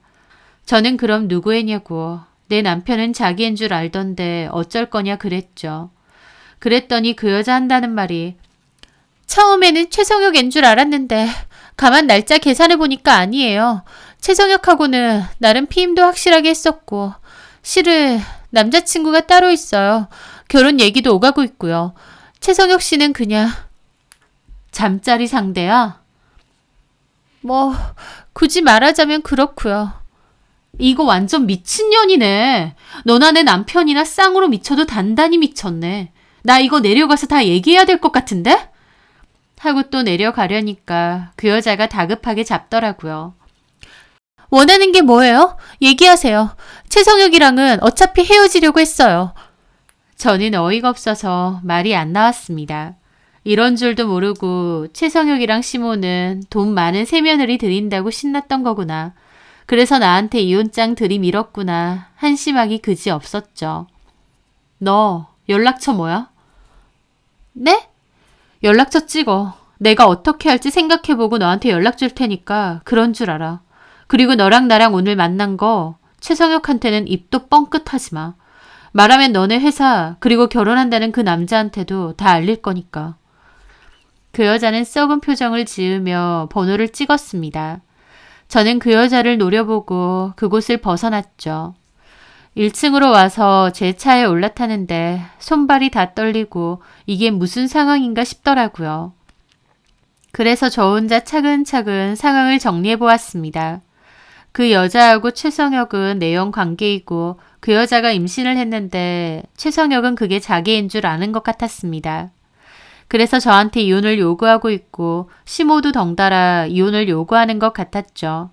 저는 그럼 누구 애냐고. 내 남편은 자기 애인 줄 알던데 어쩔 거냐 그랬죠. 그랬더니 그 여자 한다는 말이 처음에는 최성혁 애인 줄 알았는데 가만 날짜 계산해보니까 아니에요. 최성혁하고는 나름 피임도 확실하게 했었고 실은 남자친구가 따로 있어요. 결혼 얘기도 오가고 있고요. 최성혁 씨는 그냥 잠자리 상대야? 뭐, 굳이 말하자면 그렇고요. 이거 완전 미친년이네. 너나 내 남편이나 쌍으로 미쳐도 단단히 미쳤네. 나 이거 내려가서 다 얘기해야 될 것 같은데? 하고 또 내려가려니까 그 여자가 다급하게 잡더라고요. 원하는 게 뭐예요? 얘기하세요. 최성혁이랑은 어차피 헤어지려고 했어요. 저는 어이가 없어서 말이 안 나왔습니다. 이런 줄도 모르고 최성혁이랑 시모는 돈 많은 새며느리 들인다고 신났던 거구나. 그래서 나한테 이혼장 들이밀었구나. 한심하기 그지 없었죠. 너 연락처 뭐야? 네? 연락처 찍어. 내가 어떻게 할지 생각해보고 너한테 연락 줄 테니까 그런 줄 알아. 그리고 너랑 나랑 오늘 만난 거 최성혁한테는 입도 뻥끗하지 마. 말하면 너네 회사 그리고 결혼한다는 그 남자한테도 다 알릴 거니까. 그 여자는 썩은 표정을 지으며 번호를 찍었습니다. 저는 그 여자를 노려보고 그곳을 벗어났죠. 1층으로 와서 제 차에 올라타는데 손발이 다 떨리고 이게 무슨 상황인가 싶더라고요. 그래서 저 혼자 차근차근 상황을 정리해 보았습니다. 그 여자하고 최성혁은 내연 관계이고 그 여자가 임신을 했는데 최성혁은 그게 자기인 줄 아는 것 같았습니다. 그래서 저한테 이혼을 요구하고 있고 시모도 덩달아 이혼을 요구하는 것 같았죠.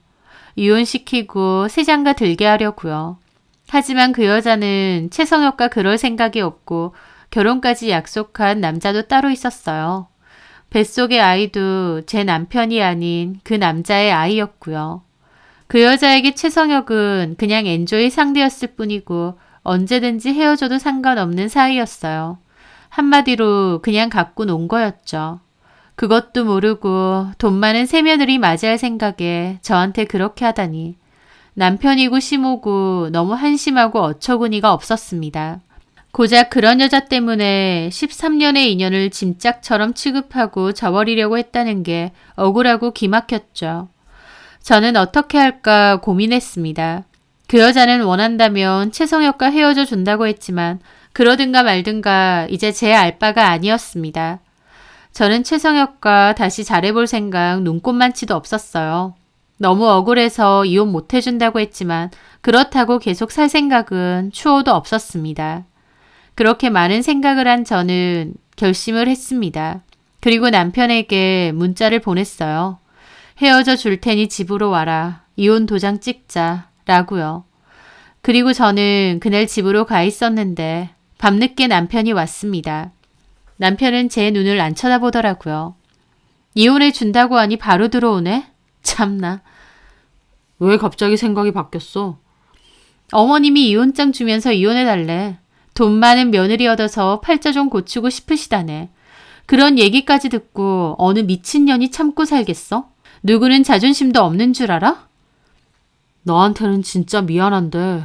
이혼시키고 새장가 들게 하려고요. 하지만 그 여자는 최성혁과 그럴 생각이 없고 결혼까지 약속한 남자도 따로 있었어요. 뱃속의 아이도 제 남편이 아닌 그 남자의 아이였고요. 그 여자에게 최성혁은 그냥 엔조이 상대였을 뿐이고 언제든지 헤어져도 상관없는 사이였어요. 한마디로 그냥 갖고 논 거였죠. 그것도 모르고 돈 많은 새며느리 맞이할 생각에 저한테 그렇게 하다니. 남편이고 시모고 너무 한심하고 어처구니가 없었습니다. 고작 그런 여자 때문에 13년의 인연을 짐짝처럼 취급하고 저버리려고 했다는 게 억울하고 기막혔죠. 저는 어떻게 할까 고민했습니다. 그 여자는 원한다면 최성혁과 헤어져 준다고 했지만 그러든가 말든가 이제 제 알바가 아니었습니다. 저는 최성혁과 다시 잘해볼 생각 눈꼽만치도 없었어요. 너무 억울해서 이혼 못 해준다고 했지만 그렇다고 계속 살 생각은 추호도 없었습니다. 그렇게 많은 생각을 한 저는 결심을 했습니다. 그리고 남편에게 문자를 보냈어요. 헤어져 줄 테니 집으로 와라. 이혼 도장 찍자. 라고요. 그리고 저는 그날 집으로 가 있었는데 밤늦게 남편이 왔습니다. 남편은 제 눈을 안 쳐다보더라고요. 이혼해 준다고 하니 바로 들어오네? 참나. 왜 갑자기 생각이 바뀌었어? 어머님이 이혼장 주면서 이혼해달래. 돈 많은 며느리 얻어서 팔자 좀 고치고 싶으시다네. 그런 얘기까지 듣고 어느 미친년이 참고 살겠어? 누구는 자존심도 없는 줄 알아? 너한테는 진짜 미안한데.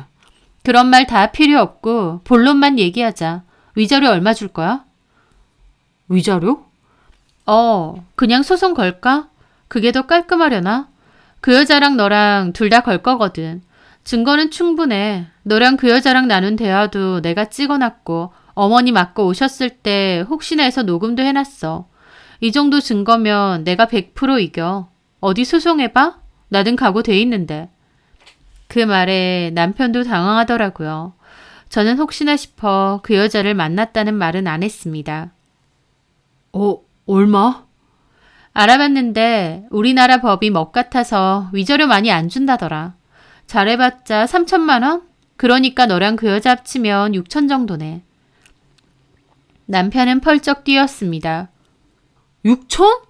그런 말 다 필요 없고 본론만 얘기하자. 위자료 얼마 줄 거야? 위자료? 그냥 소송 걸까? 그게 더 깔끔하려나? 그 여자랑 너랑 둘 다 걸 거거든. 증거는 충분해. 너랑 그 여자랑 나눈 대화도 내가 찍어놨고 어머니 맞고 오셨을 때 혹시나 해서 녹음도 해놨어. 이 정도 증거면 내가 100% 이겨. 어디 소송해봐? 나든 각오돼 있는데. 그 말에 남편도 당황하더라고요. 저는 혹시나 싶어 그 여자를 만났다는 말은 안 했습니다. 얼마? 알아봤는데 우리나라 법이 먹 같아서 위자료 많이 안 준다더라. 잘해봤자 3천만 원? 그러니까 너랑 그 여자 합치면 6천 정도네. 남편은 펄쩍 뛰었습니다. 6천?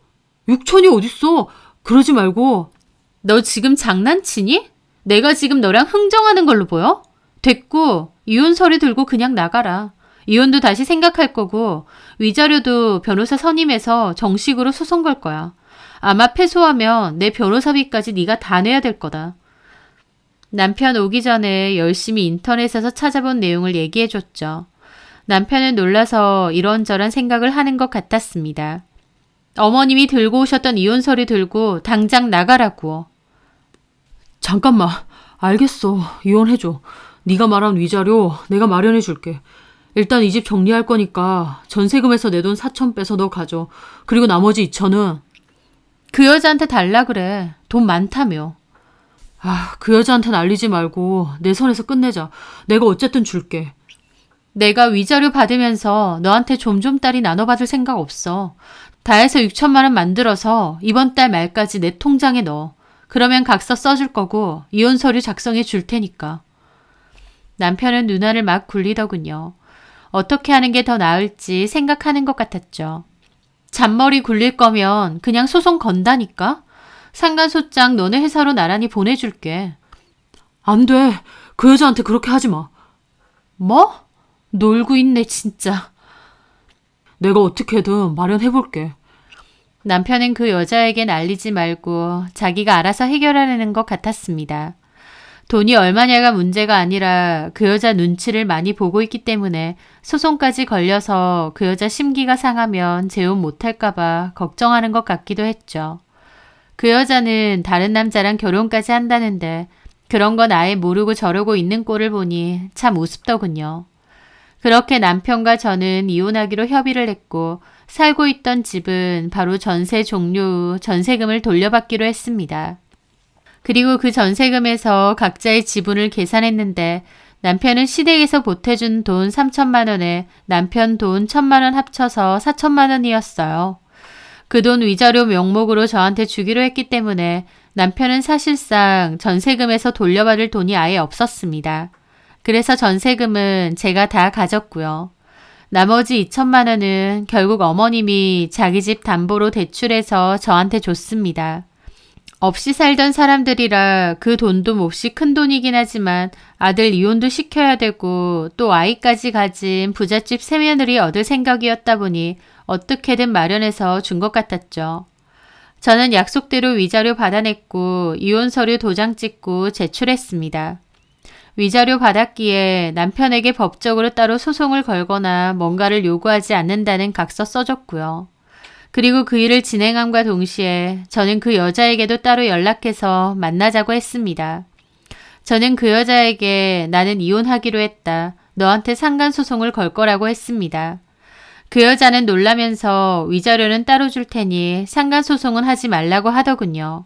6천이 어딨어? 그러지 말고. 너 지금 장난치니? 내가 지금 너랑 흥정하는 걸로 보여? 됐고 이혼 서류 들고 그냥 나가라. 이혼도 다시 생각할 거고 위자료도 변호사 선임해서 정식으로 소송 걸 거야. 아마 패소하면 내 변호사비까지 네가 다 내야 될 거다. 남편 오기 전에 열심히 인터넷에서 찾아본 내용을 얘기해줬죠. 남편은 놀라서 이런저런 생각을 하는 것 같았습니다. 어머님이 들고 오셨던 이혼 서류 들고 당장 나가라고. 잠깐만. 알겠어. 이혼해줘. 네가 말한 위자료 내가 마련해줄게. 일단 이 집 정리할 거니까 전세금에서 내 돈 4천 빼서 너 가져. 그리고 나머지 2천은 그 여자한테 달라 그래. 돈 많다며. 그 여자한테는 알리지 말고 내 선에서 끝내자. 내가 어쨌든 줄게. 내가 위자료 받으면서 너한테 좀따리 나눠받을 생각 없어. 다 해서 6천만 원 만들어서 이번 달 말까지 내 통장에 넣어. 그러면 각서 써줄 거고 이혼 서류 작성해 줄 테니까. 남편은 눈알을 막 굴리더군요. 어떻게 하는 게 더 나을지 생각하는 것 같았죠. 잔머리 굴릴 거면 그냥 소송 건다니까? 상간소장 너네 회사로 나란히 보내줄게. 안 돼. 그 여자한테 그렇게 하지 마. 뭐? 놀고 있네 진짜. 내가 어떻게든 마련해볼게. 남편은 그 여자에겐 알리지 말고 자기가 알아서 해결하려는 것 같았습니다. 돈이 얼마냐가 문제가 아니라 그 여자 눈치를 많이 보고 있기 때문에 소송까지 걸려서 그 여자 심기가 상하면 재혼 못할까봐 걱정하는 것 같기도 했죠. 그 여자는 다른 남자랑 결혼까지 한다는데 그런 건 아예 모르고 저러고 있는 꼴을 보니 참 우습더군요. 그렇게 남편과 저는 이혼하기로 협의를 했고 살고 있던 집은 바로 전세 종료 후 전세금을 돌려받기로 했습니다. 그리고 그 전세금에서 각자의 지분을 계산했는데 남편은 시댁에서 보태준 돈 3천만 원에 남편 돈 1천만 원 합쳐서 4천만 원이었어요. 그 돈 위자료 명목으로 저한테 주기로 했기 때문에 남편은 사실상 전세금에서 돌려받을 돈이 아예 없었습니다. 그래서 전세금은 제가 다 가졌고요. 나머지 2천만 원은 결국 어머님이 자기 집 담보로 대출해서 저한테 줬습니다. 없이 살던 사람들이라 그 돈도 몹시 큰 돈이긴 하지만 아들 이혼도 시켜야 되고 또 아이까지 가진 부잣집 새며느리 얻을 생각이었다 보니 어떻게든 마련해서 준 것 같았죠. 저는 약속대로 위자료 받아냈고 이혼 서류 도장 찍고 제출했습니다. 위자료 받았기에 남편에게 법적으로 따로 소송을 걸거나 뭔가를 요구하지 않는다는 각서 써줬고요. 그리고 그 일을 진행함과 동시에 저는 그 여자에게도 따로 연락해서 만나자고 했습니다. 저는 그 여자에게 나는 이혼하기로 했다. 너한테 상간소송을 걸 거라고 했습니다. 그 여자는 놀라면서 위자료는 따로 줄 테니 상간소송은 하지 말라고 하더군요.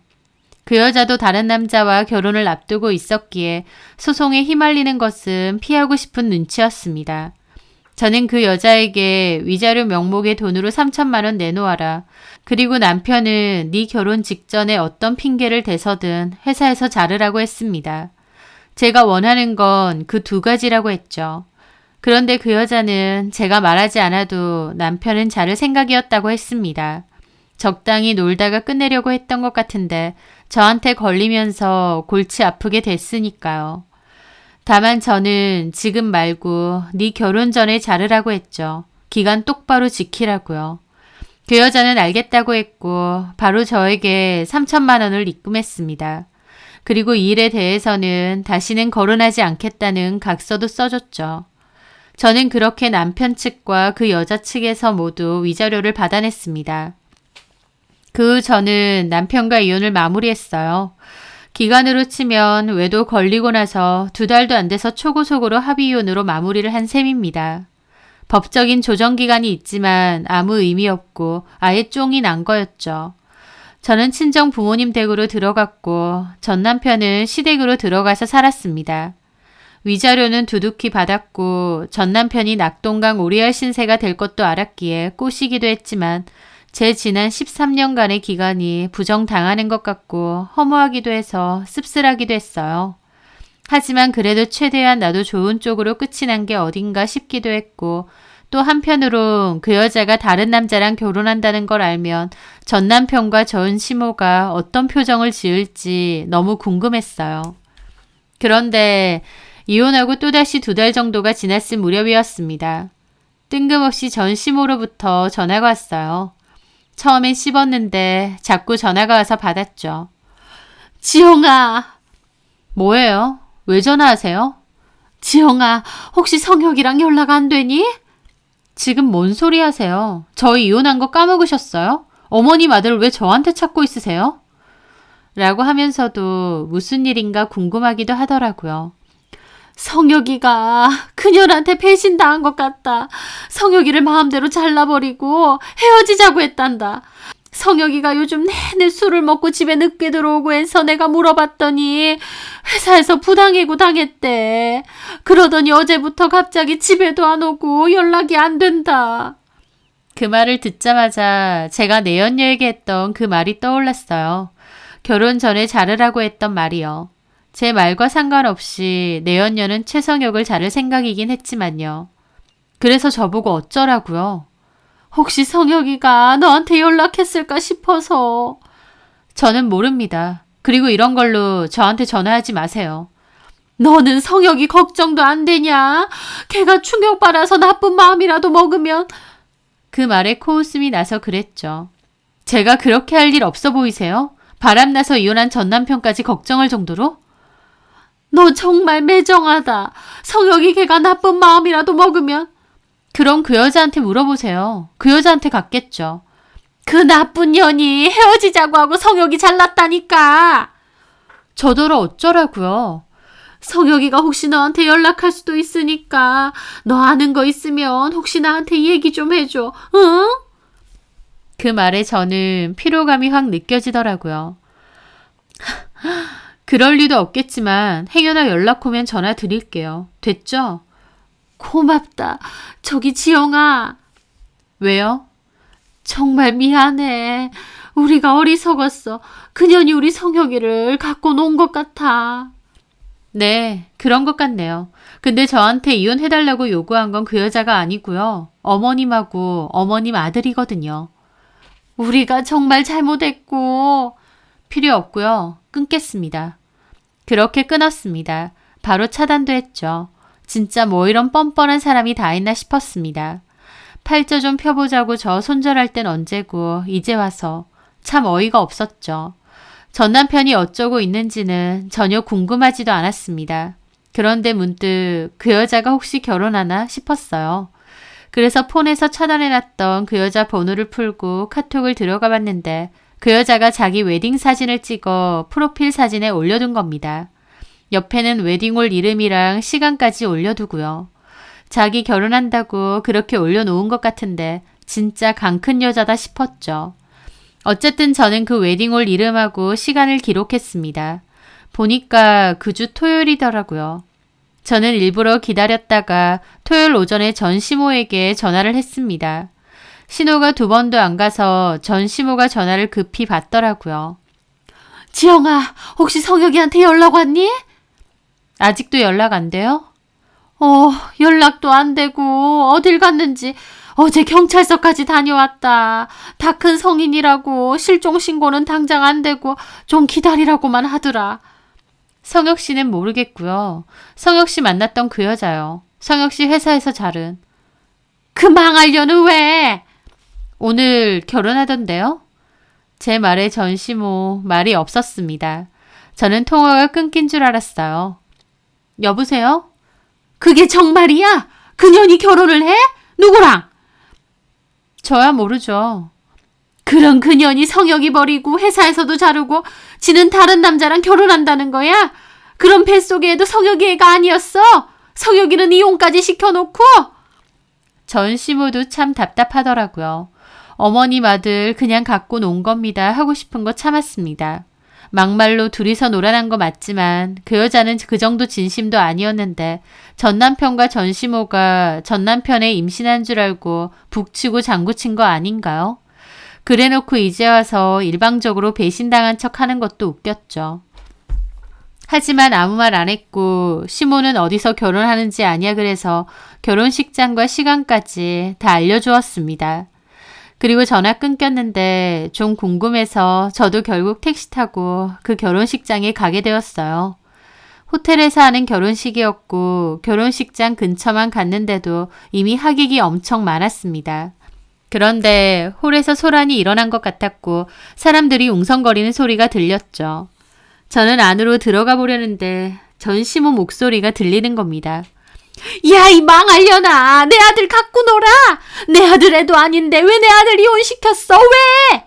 그 여자도 다른 남자와 결혼을 앞두고 있었기에 소송에 휘말리는 것은 피하고 싶은 눈치였습니다. 저는 그 여자에게 위자료 명목의 돈으로 3천만 원 내놓아라. 그리고 남편은 네 결혼 직전에 어떤 핑계를 대서든 회사에서 자르라고 했습니다. 제가 원하는 건 그 두 가지라고 했죠. 그런데 그 여자는 제가 말하지 않아도 남편은 자를 생각이었다고 했습니다. 적당히 놀다가 끝내려고 했던 것 같은데 저한테 걸리면서 골치 아프게 됐으니까요. 다만 저는 지금 말고 네 결혼 전에 자르라고 했죠. 기간 똑바로 지키라고요. 그 여자는 알겠다고 했고 바로 저에게 3천만 원을 입금했습니다. 그리고 이 일에 대해서는 다시는 거론하지 않겠다는 각서도 써줬죠. 저는 그렇게 남편 측과 그 여자 측에서 모두 위자료를 받아냈습니다. 그 후 저는 남편과 이혼을 마무리했어요. 기간으로 치면 외도 걸리고 나서 2달도 안 돼서 초고속으로 합의이혼으로 마무리를 한 셈입니다. 법적인 조정기간이 있지만 아무 의미 없고 아예 쫑이 난 거였죠. 저는 친정 부모님 댁으로 들어갔고 전 남편은 시댁으로 들어가서 살았습니다. 위자료는 두둑히 받았고 전 남편이 낙동강 오리알 신세가 될 것도 알았기에 꼬시기도 했지만 제 지난 13년간의 기간이 부정당하는 것 같고 허무하기도 해서 씁쓸하기도 했어요. 하지만 그래도 최대한 나도 좋은 쪽으로 끝이 난 게 어딘가 싶기도 했고 또 한편으론 그 여자가 다른 남자랑 결혼한다는 걸 알면 전 남편과 전 시모가 어떤 표정을 지을지 너무 궁금했어요. 그런데 이혼하고 또다시 2달 정도가 지났을 무렵이었습니다. 뜬금없이 전 시모로부터 전화가 왔어요. 처음엔 씹었는데 자꾸 전화가 와서 받았죠. 지영아. 뭐예요? 왜 전화하세요? 지영아, 혹시 성혁이랑 연락 안 되니? 지금 뭔 소리 하세요? 저희 이혼한 거 까먹으셨어요? 어머님 아들 왜 저한테 찾고 있으세요? 라고 하면서도 무슨 일인가 궁금하기도 하더라고요. 성혁이가 그녀한테 배신당한 것 같다. 성혁이를 마음대로 잘라버리고 헤어지자고 했단다. 성혁이가 요즘 내내 술을 먹고 집에 늦게 들어오고 해서 내가 물어봤더니 회사에서 부당해고 당했대. 그러더니 어제부터 갑자기 집에도 안 오고 연락이 안 된다. 그 말을 듣자마자 제가 내연녀에게 했던 그 말이 떠올랐어요. 결혼 전에 자르라고 했던 말이요. 제 말과 상관없이 내연녀는 최성혁을 자를 생각이긴 했지만요. 그래서 저보고 어쩌라고요. 혹시 성혁이가 너한테 연락했을까 싶어서. 저는 모릅니다. 그리고 이런 걸로 저한테 전화하지 마세요. 너는 성혁이 걱정도 안 되냐? 걔가 충격받아서 나쁜 마음이라도 먹으면. 그 말에 코웃음이 나서 그랬죠. 제가 그렇게 할 일 없어 보이세요? 바람나서 이혼한 전 남편까지 걱정할 정도로? 너 정말 매정하다. 성혁이 걔가 나쁜 마음이라도 먹으면. 그럼 그 여자한테 물어보세요. 그 여자한테 갔겠죠. 그 나쁜 년이 헤어지자고 하고 성혁이 잘났다니까. 저더러 어쩌라고요. 성혁이가 혹시 너한테 연락할 수도 있으니까 너 아는 거 있으면 혹시 나한테 얘기 좀 해줘. 응? 그 말에 저는 피로감이 확 느껴지더라고요. 그럴 리도 없겠지만 행여나 연락 오면 전화 드릴게요. 됐죠? 고맙다. 저기 지영아. 왜요? 정말 미안해. 우리가 어리석었어. 그년이 우리 성혁이를 갖고 논 것 같아. 네, 그런 것 같네요. 근데 저한테 이혼해달라고 요구한 건 그 여자가 아니고요. 어머님하고 어머님 아들이거든요. 우리가 정말 잘못했고. 필요 없고요. 끊겠습니다. 그렇게 끊었습니다. 바로 차단도 했죠. 진짜 뭐 이런 뻔뻔한 사람이 다 있나 싶었습니다. 팔자 좀 펴보자고 저 손절할 땐 언제고 이제 와서 참 어이가 없었죠. 전 남편이 어쩌고 있는지는 전혀 궁금하지도 않았습니다. 그런데 문득 그 여자가 혹시 결혼하나 싶었어요. 그래서 폰에서 차단해놨던 그 여자 번호를 풀고 카톡을 들어가 봤는데 그 여자가 자기 웨딩 사진을 찍어 프로필 사진에 올려둔 겁니다. 옆에는 웨딩홀 이름이랑 시간까지 올려두고요. 자기 결혼한다고 그렇게 올려놓은 것 같은데 진짜 강 큰 여자다 싶었죠. 어쨌든 저는 그 웨딩홀 이름하고 시간을 기록했습니다. 보니까 그 주 토요일이더라고요. 저는 일부러 기다렸다가 토요일 오전에 전 시모에게 전화를 했습니다. 신호가 2번도 안 가서 전 시모가 전화를 급히 받더라고요. 지영아, 혹시 성혁이한테 연락 왔니? 아직도 연락 안 돼요? 연락도 안 되고 어딜 갔는지 어제 경찰서까지 다녀왔다. 다 큰 성인이라고 실종 신고는 당장 안 되고 좀 기다리라고만 하더라. 성혁 씨는 모르겠고요. 성혁 씨 만났던 그 여자요. 성혁 씨 회사에서 자른. 그 망할려는 왜? 오늘 결혼하던데요? 제 말에 전시모 말이 없었습니다. 저는 통화가 끊긴 줄 알았어요. 여보세요? 그게 정말이야? 그년이 결혼을 해? 누구랑? 저야 모르죠. 그런 그년이 성혁이 버리고 회사에서도 자르고 지는 다른 남자랑 결혼한다는 거야? 그럼 뱃속에 애도 성혁이 애가 아니었어? 성혁이는 이혼까지 시켜놓고? 전시모도 참 답답하더라고요. 어머님 아들 그냥 갖고 논 겁니다 하고 싶은 거 참았습니다. 막말로 둘이서 놀아난 거 맞지만 그 여자는 그 정도 진심도 아니었는데 전 남편과 전시모가 전 남편의 임신한 줄 알고 북치고 장구친 거 아닌가요? 그래놓고 이제 와서 일방적으로 배신당한 척 하는 것도 웃겼죠. 하지만 아무 말 안 했고 시모는 어디서 결혼하는지 아냐 그래서 결혼식장과 시간까지 다 알려주었습니다. 그리고 전화 끊겼는데 좀 궁금해서 저도 결국 택시 타고 그 결혼식장에 가게 되었어요. 호텔에서 하는 결혼식이었고 결혼식장 근처만 갔는데도 이미 하객이 엄청 많았습니다. 그런데 홀에서 소란이 일어난 것 같았고 사람들이 웅성거리는 소리가 들렸죠. 저는 안으로 들어가 보려는데 전시모 목소리가 들리는 겁니다. 야, 이 망할려나. 내 아들 갖고 놀아. 내 아들 애도 아닌데 왜 내 아들 이혼시켰어? 왜?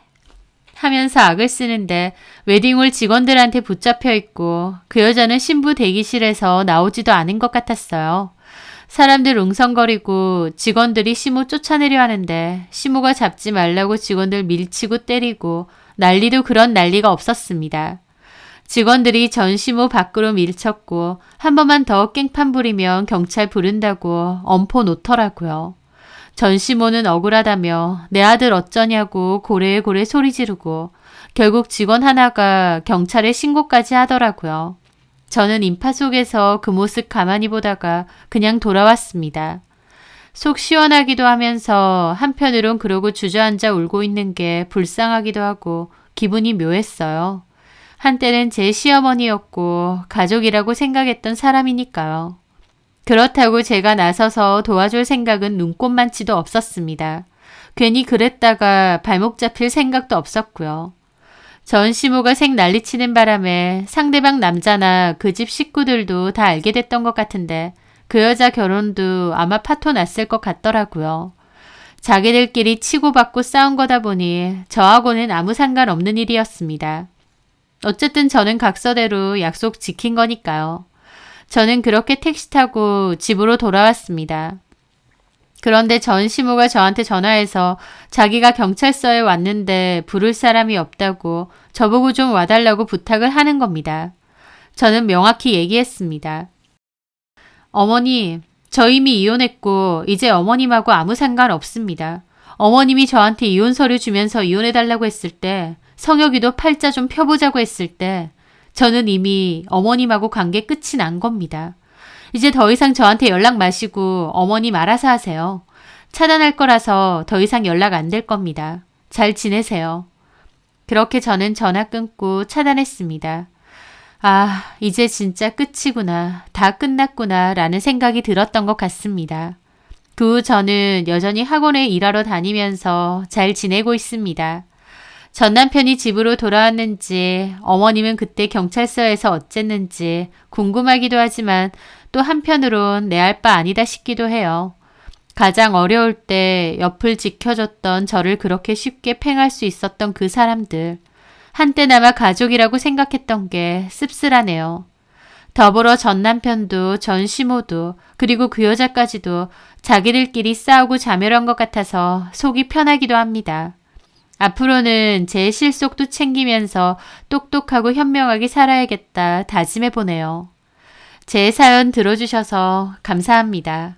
하면서 악을 쓰는데 웨딩홀 직원들한테 붙잡혀 있고 그 여자는 신부 대기실에서 나오지도 않은 것 같았어요. 사람들 웅성거리고 직원들이 시모 쫓아내려 하는데 시모가 잡지 말라고 직원들 밀치고 때리고 난리도 그런 난리가 없었습니다. 직원들이 전 시모 밖으로 밀쳤고 한 번만 더 깽판 부리면 경찰 부른다고 엄포 놓더라고요. 전 시모는 억울하다며 내 아들 어쩌냐고 고래고래 소리 지르고 결국 직원 하나가 경찰에 신고까지 하더라고요. 저는 인파 속에서 그 모습 가만히 보다가 그냥 돌아왔습니다. 속 시원하기도 하면서 한편으론 그러고 주저앉아 울고 있는 게 불쌍하기도 하고 기분이 묘했어요. 한때는 제 시어머니였고 가족이라고 생각했던 사람이니까요. 그렇다고 제가 나서서 도와줄 생각은 눈꼽만치도 없었습니다. 괜히 그랬다가 발목 잡힐 생각도 없었고요. 전 시모가 색 난리치는 바람에 상대방 남자나 그 집 식구들도 다 알게 됐던 것 같은데 그 여자 결혼도 아마 파토 났을 것 같더라고요. 자기들끼리 치고받고 싸운 거다 보니 저하고는 아무 상관없는 일이었습니다. 어쨌든 저는 각서대로 약속 지킨 거니까요. 저는 그렇게 택시 타고 집으로 돌아왔습니다. 그런데 전 시모가 저한테 전화해서 자기가 경찰서에 왔는데 부를 사람이 없다고 저보고 좀 와달라고 부탁을 하는 겁니다. 저는 명확히 얘기했습니다. 어머니, 저 이미 이혼했고 이제 어머님하고 아무 상관 없습니다. 어머님이 저한테 이혼 서류 주면서 이혼해달라고 했을 때 성혁이도 팔자 좀 펴보자고 했을 때 저는 이미 어머님하고 관계 끝이 난 겁니다. 이제 더 이상 저한테 연락 마시고 어머님 알아서 하세요. 차단할 거라서 더 이상 연락 안 될 겁니다. 잘 지내세요. 그렇게 저는 전화 끊고 차단했습니다. 아, 이제 진짜 끝이구나. 다 끝났구나 라는 생각이 들었던 것 같습니다. 그 후 저는 여전히 학원에 일하러 다니면서 잘 지내고 있습니다. 전 남편이 집으로 돌아왔는지 어머님은 그때 경찰서에서 어쨌는지 궁금하기도 하지만 또 한편으론 내 할 바 아니다 싶기도 해요. 가장 어려울 때 옆을 지켜줬던 저를 그렇게 쉽게 팽할 수 있었던 그 사람들. 한때나마 가족이라고 생각했던 게 씁쓸하네요. 더불어 전 남편도 전 시모도 그리고 그 여자까지도 자기들끼리 싸우고 자멸한 것 같아서 속이 편하기도 합니다. 앞으로는 제 실속도 챙기면서 똑똑하고 현명하게 살아야겠다 다짐해보네요. 제 사연 들어주셔서 감사합니다.